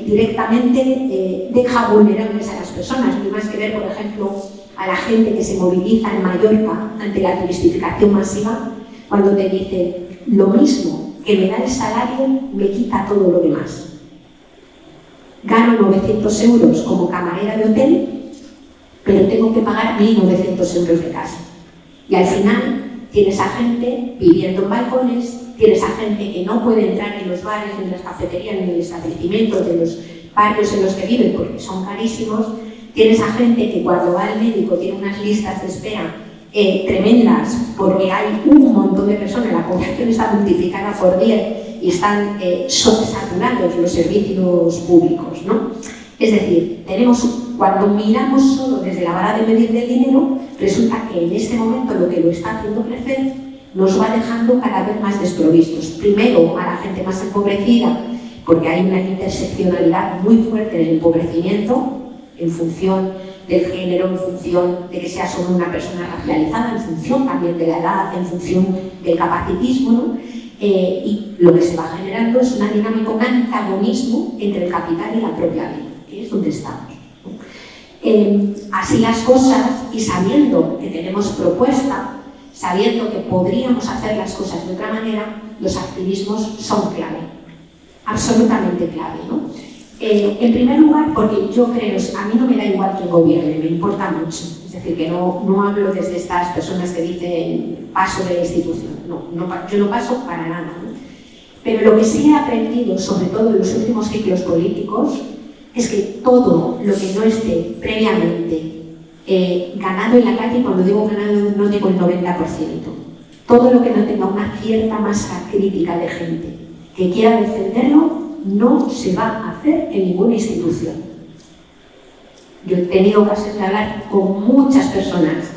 directamente deja vulnerables a las personas. No hay más que ver, por ejemplo, a la gente que se moviliza en Mallorca ante la turistificación masiva, cuando te dicen lo mismo que me da el salario, me quita todo lo demás. Gano 900 euros como camarera de hotel, pero tengo que pagar 1.900 euros de casa. Y al final tienes a gente viviendo en balcones, tienes a gente que no puede entrar en los bares, en las cafeterías, en el establecimiento de los barrios en los que viven porque son carísimos. Tienes a gente que cuando va al médico tiene unas listas de espera tremendas porque hay un montón de personas, la población está multiplicada por 10 y están sobresaturados los servicios públicos, ¿no? Es decir, cuando miramos solo desde la vara de medir del dinero, resulta que en este momento lo que lo está haciendo crecer nos va dejando cada vez más desprovistos. Primero a la gente más empobrecida, porque hay una interseccionalidad muy fuerte en el empobrecimiento, en función del género, en función de que sea solo una persona racializada, en función también de la edad, en función del capacitismo, ¿no? Y lo que se va generando es una dinámica, un antagonismo entre el capital y la propia vida, que es donde estamos, ¿no? Así las cosas, y sabiendo que tenemos propuesta, sabiendo que podríamos hacer las cosas de otra manera, los activismos son clave, absolutamente clave, ¿no? En primer lugar, porque yo creo, a mí no me da igual quién gobierne, me importa mucho. Es decir, que no hablo desde estas personas que dicen paso de la institución. Yo no paso para nada, ¿no? Pero lo que sí he aprendido, sobre todo en los últimos ciclos políticos, es que todo lo que no esté previamente ganado en la calle, cuando digo ganado no digo el 90%, todo lo que no tenga una cierta masa crítica de gente que quiera defenderlo, no se va a hacer en ninguna institución. Yo he tenido ocasión de hablar con muchas personas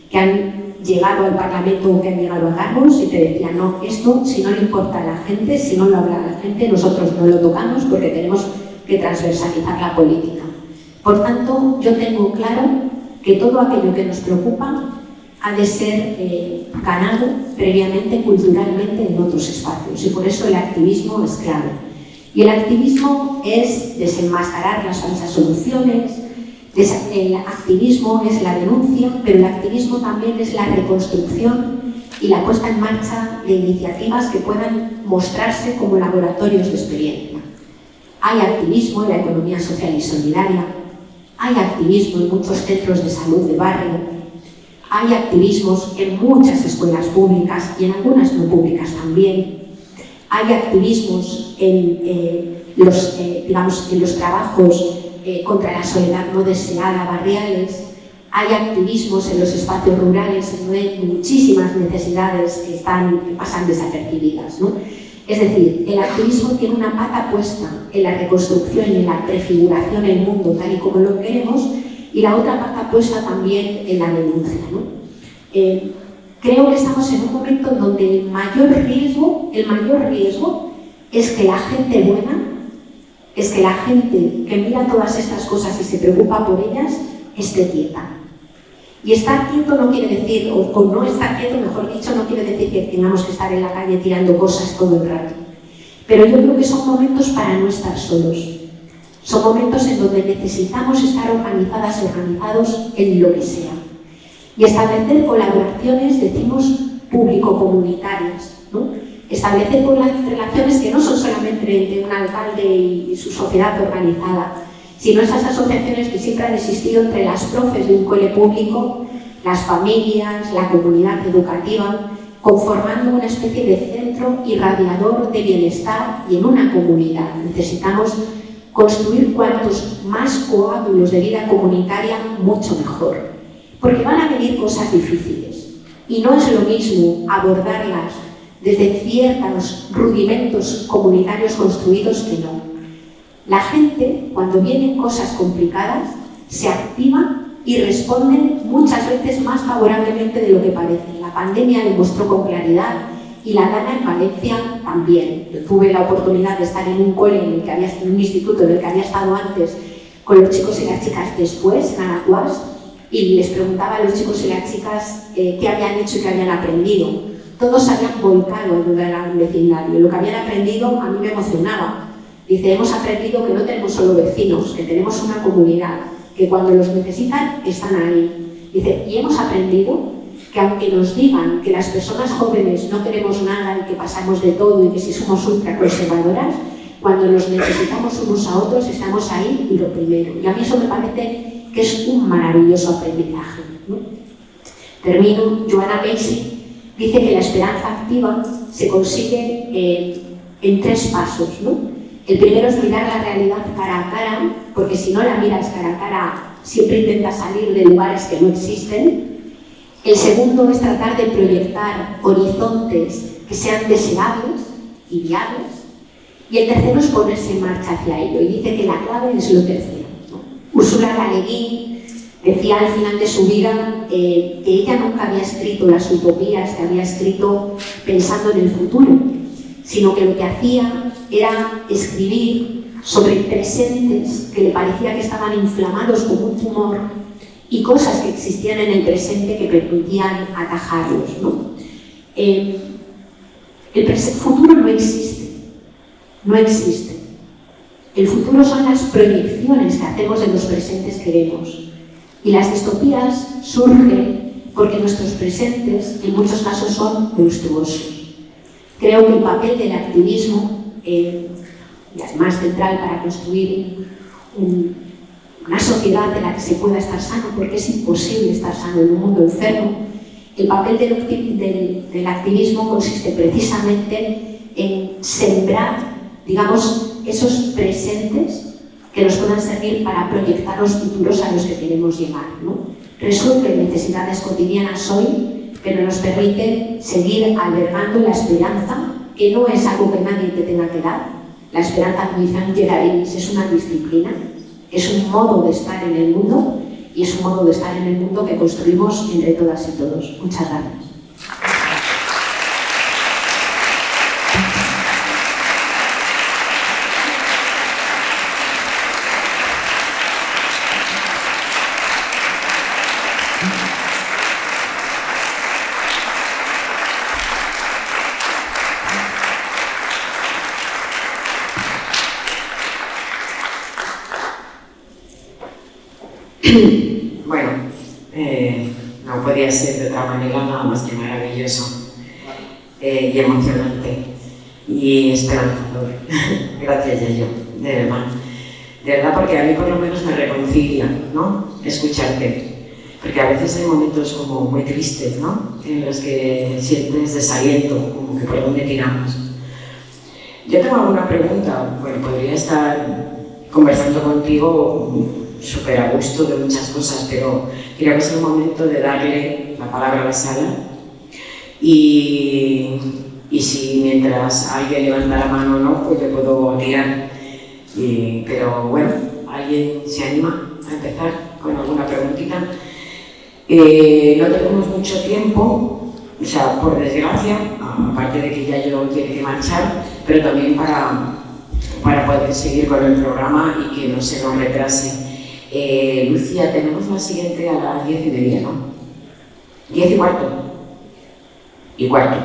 que han llegado al Parlamento o que han llegado a cargos y te decían, no, esto si no le importa a la gente, si no lo habla a la gente, nosotros no lo tocamos porque tenemos que transversalizar la política. Por tanto, yo tengo claro que todo aquello que nos preocupa ha de ser ganado previamente culturalmente en otros espacios, y por eso el activismo es clave. Y el activismo es desenmascarar las falsas soluciones, el activismo es la denuncia, pero el activismo también es la reconstrucción y la puesta en marcha de iniciativas que puedan mostrarse como laboratorios de experiencia. Hay activismo en la economía social y solidaria, hay activismo en muchos centros de salud de barrio, hay activismos en muchas escuelas públicas y en algunas no públicas también. Hay activismos en los trabajos contra la soledad no deseada, barriales. Hay activismos en los espacios rurales en donde hay muchísimas necesidades que pasan desapercibidas, ¿no? Es decir, el activismo tiene una pata puesta en la reconstrucción y en la prefiguración del mundo tal y como lo queremos, y la otra pata puesta también en la denuncia, ¿no? Creo que estamos en un momento donde el mayor riesgo es que la gente buena, es que la gente que mira todas estas cosas y se preocupa por ellas, esté quieta. Y estar quieto no quiere decir, o no estar quieto, mejor dicho, no quiere decir que tengamos que estar en la calle tirando cosas todo el rato. Pero yo creo que son momentos para no estar solos. Son momentos en donde necesitamos estar organizadas y organizados en lo que sea. Y establecer colaboraciones, decimos, público-comunitarias, ¿no? establecer las relaciones que no son solamente entre un alcalde y su sociedad organizada, sino esas asociaciones que siempre han existido entre las profes de un cole público, las familias, la comunidad educativa, conformando una especie de centro irradiador de bienestar y en una comunidad. Necesitamos construir cuantos más coágulos de vida comunitaria, mucho mejor. Porque van a venir cosas difíciles y no es lo mismo abordarlas desde ciertos rudimentos comunitarios construidos que no. La gente, cuando vienen cosas complicadas, se activa y responden muchas veces más favorablemente de lo que parece. La pandemia demostró con claridad y la gana en Valencia también. Yo tuve la oportunidad de estar en un cole, en un instituto en el que había estado antes, con los chicos y las chicas después, en Alacuás, y les preguntaba a los chicos y las chicas qué habían hecho y qué habían aprendido. Todos habían volcado a ayudar al vecindario. Lo que habían aprendido a mí me emocionaba. Dice, hemos aprendido que no tenemos solo vecinos, que tenemos una comunidad, que cuando los necesitan están ahí. Dice, y hemos aprendido que aunque nos digan que las personas jóvenes no queremos nada y que pasamos de todo y que si somos ultraconservadoras, cuando los necesitamos unos a otros estamos ahí y lo primero. Y a mí eso me parece que es un maravilloso aprendizaje, ¿no? Termino. Joanna Macy dice que la esperanza activa se consigue en 3 pasos, ¿no? El primero es mirar la realidad cara a cara, porque si no la miras cara a cara, siempre intentas salir de lugares que no existen. El segundo es tratar de proyectar horizontes que sean deseables y viables. Y el tercero es ponerse en marcha hacia ello. Y dice que la clave es lo tercero, ¿no? Ursula Le Guin decía al final de su vida que ella nunca había escrito las utopías que había escrito pensando en el futuro, sino que lo que hacía era escribir sobre presentes que le parecía que estaban inflamados como un tumor y cosas que existían en el presente que permitían atajarlos, ¿no? El futuro no existe, no existe. El futuro son las proyecciones que hacemos de los presentes que vemos. Y las distopías surgen porque nuestros presentes en muchos casos son monstruosos. Creo que el papel del activismo, y además central para construir una sociedad en la que se pueda estar sano, porque es imposible estar sano en un mundo enfermo, el papel del activismo consiste precisamente en sembrar, digamos, esos presentes que nos puedan servir para proyectar los futuros a los que queremos llegar, ¿no? Resuelve necesidades cotidianas hoy, pero nos permite seguir albergando la esperanza, que no es algo que nadie te tenga que dar. La esperanza, como dice Angela Davis, es una disciplina, es un modo de estar en el mundo y es un modo de estar en el mundo que construimos entre todas y todos. Muchas gracias. Bueno, no podía ser de otra manera, nada más que maravilloso y emocionante y esperanzador. Gracias, Yayo, de verdad. De verdad, porque a mí por lo menos me reconcilia, ¿no? Escucharte. Porque a veces hay momentos como muy tristes, ¿no? En los que sientes desaliento, como que por dónde tiramos. Yo tengo alguna pregunta. Bueno, podría estar conversando contigo súper a gusto de muchas cosas, pero creo que es el momento de darle la palabra a la sala y si mientras alguien levanta la mano o no, pues yo puedo tirar. Pero bueno, ¿alguien se anima a empezar con alguna preguntita? No tenemos mucho tiempo, o sea, por desgracia, aparte de que ya yo tiene que marchar, pero también para poder seguir con el programa y que no se nos retrase. Lucía, tenemos la siguiente a las 10:30, ¿no? 10:15. ¿Y cuarto?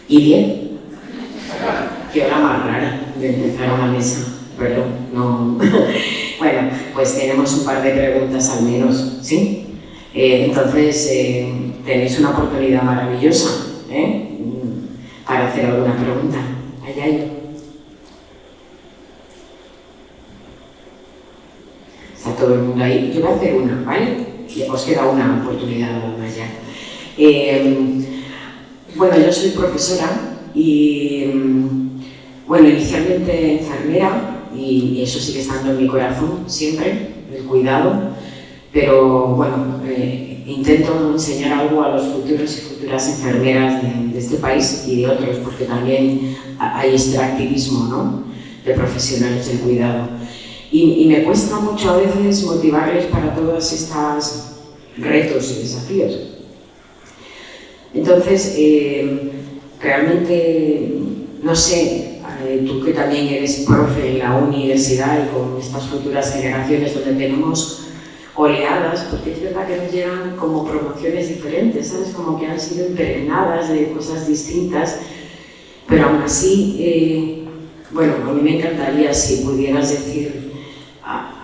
¿Y 10? Qué hora más rara de empezar una mesa, perdón, no. Bueno, pues tenemos un par de preguntas al menos, ¿sí? Entonces, tenéis una oportunidad maravillosa, hacer alguna pregunta. Allá yo. Está todo el mundo ahí. Yo voy a hacer una, ¿vale? Os queda una oportunidad nada más ya. Bueno, yo soy profesora y, bueno, inicialmente enfermera, y eso sigue estando en mi corazón siempre, el cuidado, pero bueno, intento enseñar algo a los futuros y futuras enfermeras de este país y de otros, porque también hay extractivismo, ¿no?, de profesionales del cuidado. Y me cuesta mucho a veces motivarles para todos estos retos y desafíos. Entonces, realmente, no sé, tú que también eres profe en la universidad y con estas futuras generaciones donde tenemos oleadas, porque es verdad que nos llegan como promociones diferentes, ¿sabes? Como que han sido impregnadas de cosas distintas, pero aún así, bueno, a mí me encantaría si pudieras decir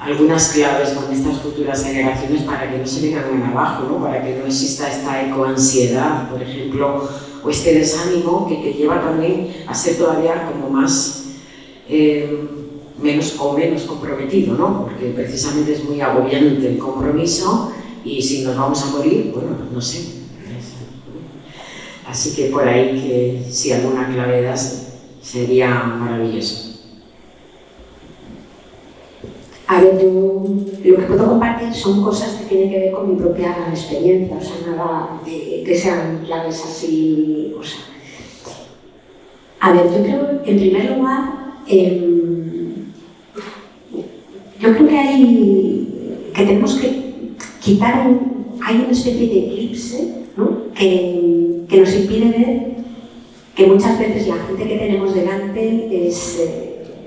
algunas claves con estas futuras generaciones para que no se vengan abajo, ¿no? Para que no exista esta ecoansiedad, por ejemplo, o este desánimo que te lleva también a ser todavía como más menos comprometido, ¿no? Porque precisamente es muy agobiante el compromiso y si nos vamos a morir, bueno, pues no sé. Así que por ahí que si alguna clave das sería maravilloso. A ver, yo lo que puedo compartir son cosas que tienen que ver con mi propia experiencia, o sea, nada de que sean claves así, o sea. A ver, yo creo, en primer lugar, yo creo que tenemos que quitar hay una especie de eclipse, ¿no?, que nos impide ver que muchas veces la gente que tenemos delante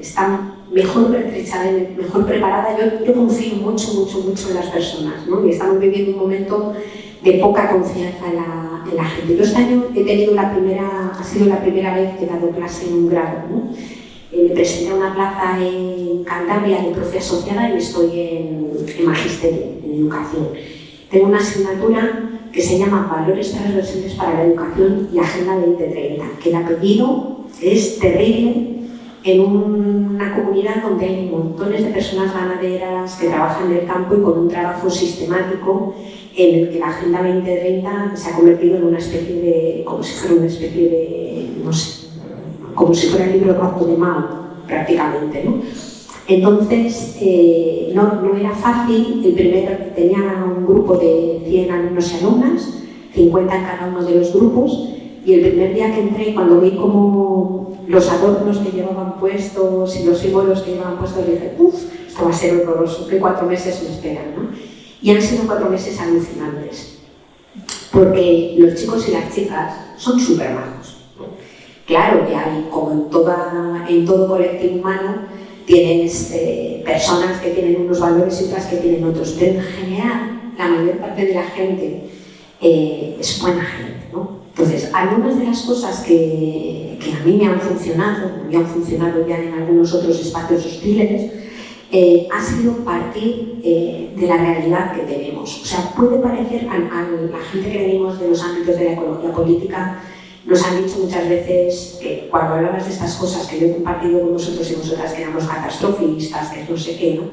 está mejor pertrechada, mejor preparada. Yo confío mucho en las personas, ¿no? Y estamos viviendo un momento de poca confianza en la gente. Yo este año he tenido ha sido la primera vez que he dado clase en un grado, ¿no? Me presenté a una plaza en Cantabria de profe asociada y estoy en magisterio, en educación. Tengo una asignatura que se llama Valores transversales para la educación y Agenda 2030, que el apellido es terrible en una comunidad donde hay montones de personas ganaderas que trabajan en el campo y con un trabajo sistemático en el que la Agenda 2030 se ha convertido en una especie de, como si fuera una especie de, no sé, como si fuera el libro rojo de Mao, prácticamente, ¿no? Entonces, no era fácil. Tenía un grupo de 100 alumnos y alumnas, 50 en cada uno de los grupos, y el primer día que entré, cuando vi como los adornos que llevaban puestos y los símbolos que llevaban puestos, dije, uff, esto va a ser horroroso, que 4 meses me esperan, ¿no? Y han sido 4 meses alucinantes, porque los chicos y las chicas son súper majos, ¿no? Claro que hay, como en todo colectivo humano, tienes personas que tienen unos valores y otras que tienen otros, pero en general la mayor parte de la gente es buena gente, ¿no? Entonces, algunas de las cosas que a mí me han funcionado ya en algunos otros espacios hostiles, ha sido partir de la realidad que tenemos. O sea, puede parecer a la gente que venimos de los ámbitos de la ecología política, nos han dicho muchas veces que cuando hablabas de estas cosas que yo he compartido con vosotros y vosotras, que éramos catastrofistas, que no sé qué, ¿no?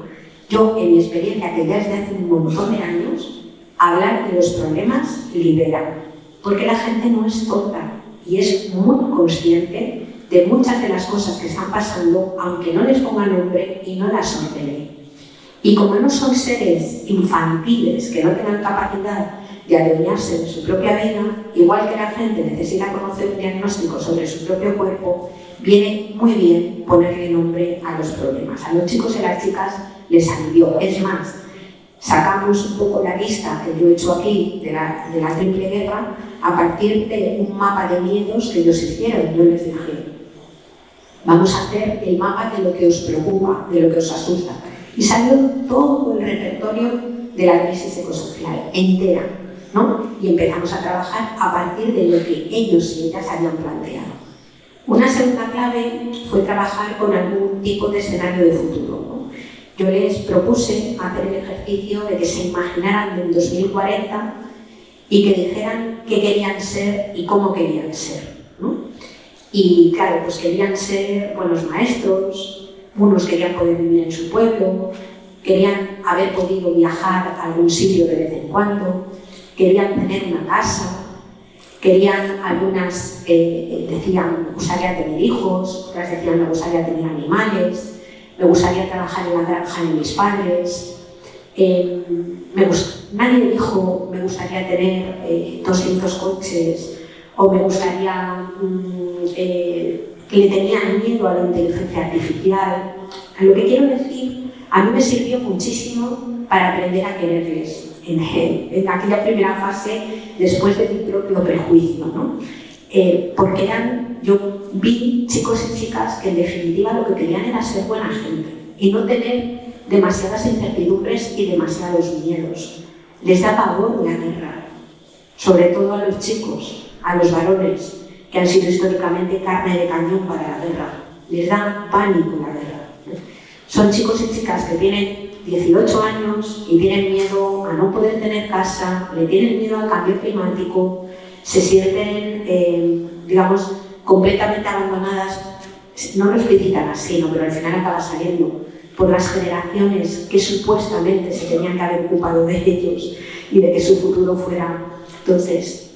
Yo, en mi experiencia, que ya desde hace un montón de años, hablar de los problemas libera, porque la gente no es tonta y es muy consciente de muchas de las cosas que están pasando, aunque no les ponga nombre y no las ordene. Y como no son seres infantiles que no tengan capacidad de adueñarse de su propia vida, igual que la gente necesita conocer un diagnóstico sobre su propio cuerpo, viene muy bien ponerle nombre a los problemas. A los chicos y las chicas les alivió. Es más, sacamos un poco la lista que yo he hecho aquí de la Triple Guerra a partir de un mapa de miedos que ellos hicieron. Yo les dije, vamos a hacer el mapa de lo que os preocupa, de lo que os asusta. Y salió todo el repertorio de la crisis ecosocial, entera, ¿no? Y empezamos a trabajar a partir de lo que ellos y ellas habían planteado. Una segunda clave fue trabajar con algún tipo de escenario de futuro, ¿no? Yo les propuse hacer el ejercicio de que se imaginaran en 2040 y que dijeran qué querían ser y cómo querían ser, ¿no? Y claro, pues querían ser buenos maestros, unos querían poder vivir en su pueblo, querían haber podido viajar a algún sitio de vez en cuando, querían tener una casa, querían, algunas decían, me gustaría tener hijos, otras decían, me gustaría tener animales, me gustaría trabajar en la granja de mis padres. Nadie dijo, me gustaría tener 200 coches, o me gustaría, le tenían miedo a la inteligencia artificial. Lo que quiero decir, a mí me sirvió muchísimo para aprender a quererles en aquella primera fase, después de mi propio prejuicio, ¿no? Porque yo vi chicos y chicas que en definitiva lo que querían era ser buena gente y no tener demasiadas incertidumbres y demasiados miedos. Les da pavor la guerra, sobre todo a los chicos, a los varones, que han sido históricamente carne de cañón para la guerra. Les da pánico la guerra. Son chicos y chicas que tienen 18 años y tienen miedo a no poder tener casa, le tienen miedo al cambio climático, se sienten, digamos, completamente abandonadas. No lo explicitan así, ¿no? Pero al final acaba saliendo por las generaciones que supuestamente se tenían que haber ocupado de ellos y de que su futuro fuera. Entonces,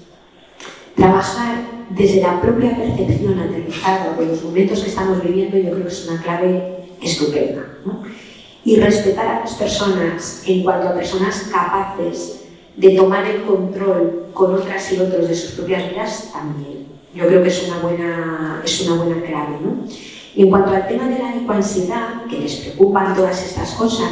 trabajar desde la propia percepción aterrizada de los momentos que estamos viviendo, yo creo que es una clave estupenda, ¿no? Y respetar a las personas en cuanto a personas capaces de tomar el control con otras y otros de sus propias vidas también. Yo creo que es una buena clave, ¿no? Y en cuanto al tema de la ecoansiedad, que les preocupan todas estas cosas,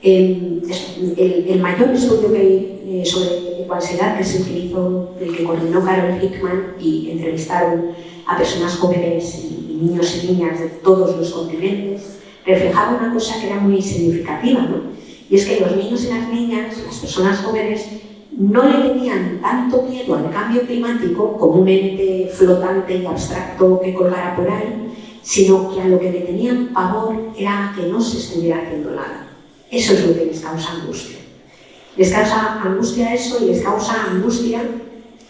el mayor estudio que hay sobre ecoansiedad que se utilizó, el que coordinó Carol Hickman, y entrevistaron a personas jóvenes y niños y niñas de todos los continentes, reflejaba una cosa que era muy significativa, ¿no? Y es que los niños y las niñas, las personas jóvenes, no le tenían tanto miedo al cambio climático como un ente flotante y abstracto que colgara por ahí, sino que a lo que le tenían pavor era que no se estuviera haciendo nada. Eso es lo que les causa angustia. Les causa angustia eso y les causa angustia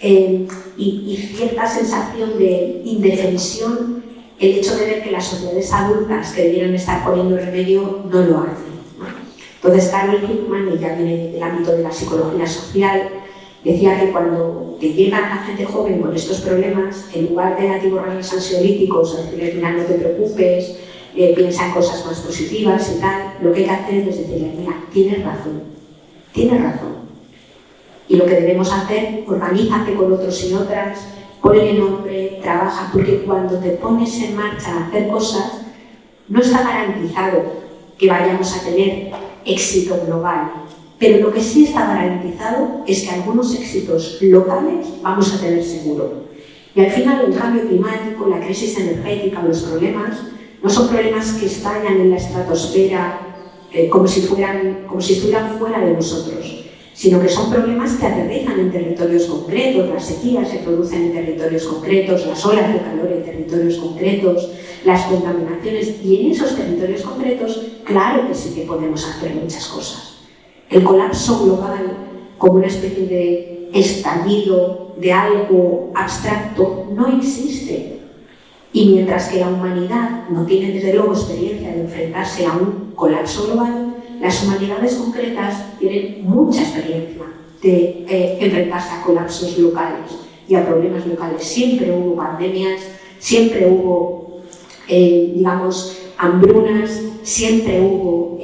y cierta sensación de indefensión el hecho de ver que las sociedades adultas que debieran estar poniendo remedio no lo hacen, ¿no? Entonces, Carol Hickman, ella viene del ámbito de la psicología social, decía que cuando te llega la gente joven con estos problemas, en lugar de atiborrarles ansiolíticos, decirles, mira, no te preocupes, piensa en cosas más positivas y tal, lo que hay que hacer es decirles, mira, tienes razón. Y lo que debemos hacer, organízate con otros y otras, ponle nombre, trabaja, porque cuando te pones en marcha a hacer cosas, no está garantizado que vayamos a tener éxito global. Pero lo que sí está garantizado es que algunos éxitos locales vamos a tener seguro. Y al final el cambio climático, la crisis energética, los problemas, no son problemas que estallan en la estratosfera como si estuvieran fuera de nosotros, sino que son problemas que aterrizan en territorios concretos. Las sequías se producen en territorios concretos, las olas de calor en territorios concretos, las contaminaciones, y en esos territorios concretos, claro que sí que podemos hacer muchas cosas. El colapso global, como una especie de estallido de algo abstracto, no existe. Y mientras que la humanidad no tiene desde luego experiencia de enfrentarse a un colapso global, las humanidades concretas tienen mucha experiencia de enfrentarse a colapsos locales y a problemas locales. Siempre hubo pandemias, siempre hubo, hambrunas, siempre hubo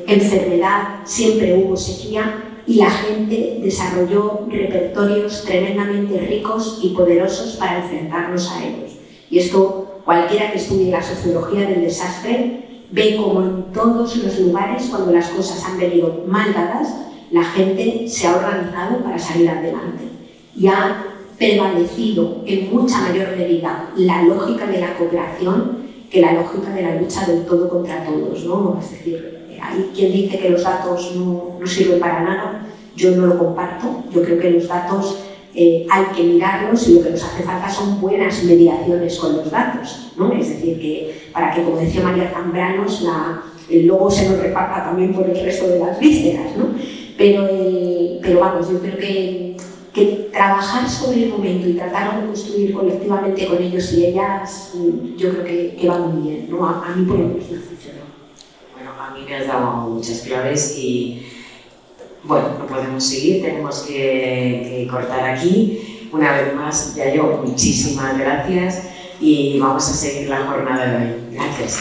enfermedad, siempre hubo sequía, y la gente desarrolló repertorios tremendamente ricos y poderosos para enfrentarnos a ellos. Y esto, cualquiera que estudie la sociología del desastre, ve como en todos los lugares, cuando las cosas han venido mal dadas, la gente se ha organizado para salir adelante. Y ha prevalecido en mucha mayor medida la lógica de la cooperación que la lógica de la lucha del todo contra todos, ¿no? Es decir, hay quien dice que los datos no sirven para nada. Yo no lo comparto. Yo creo que los datos hay que mirarlos, y lo que nos hace falta son buenas mediaciones con los datos, ¿no? Es decir, que para que, como decía María Zambranos, el lobo se nos reparta también por el resto de las vísceras, ¿no? Pero vamos, yo creo que que trabajar sobre el momento y tratar de construir colectivamente con ellos y ellas, yo creo que va muy bien, ¿no? A mí por lo menos me funcionó. Bueno, a mí me has dado muchas claves y bueno, no podemos seguir, tenemos que cortar aquí. Una vez más, Yayo, muchísimas gracias y vamos a seguir la jornada de hoy. Gracias.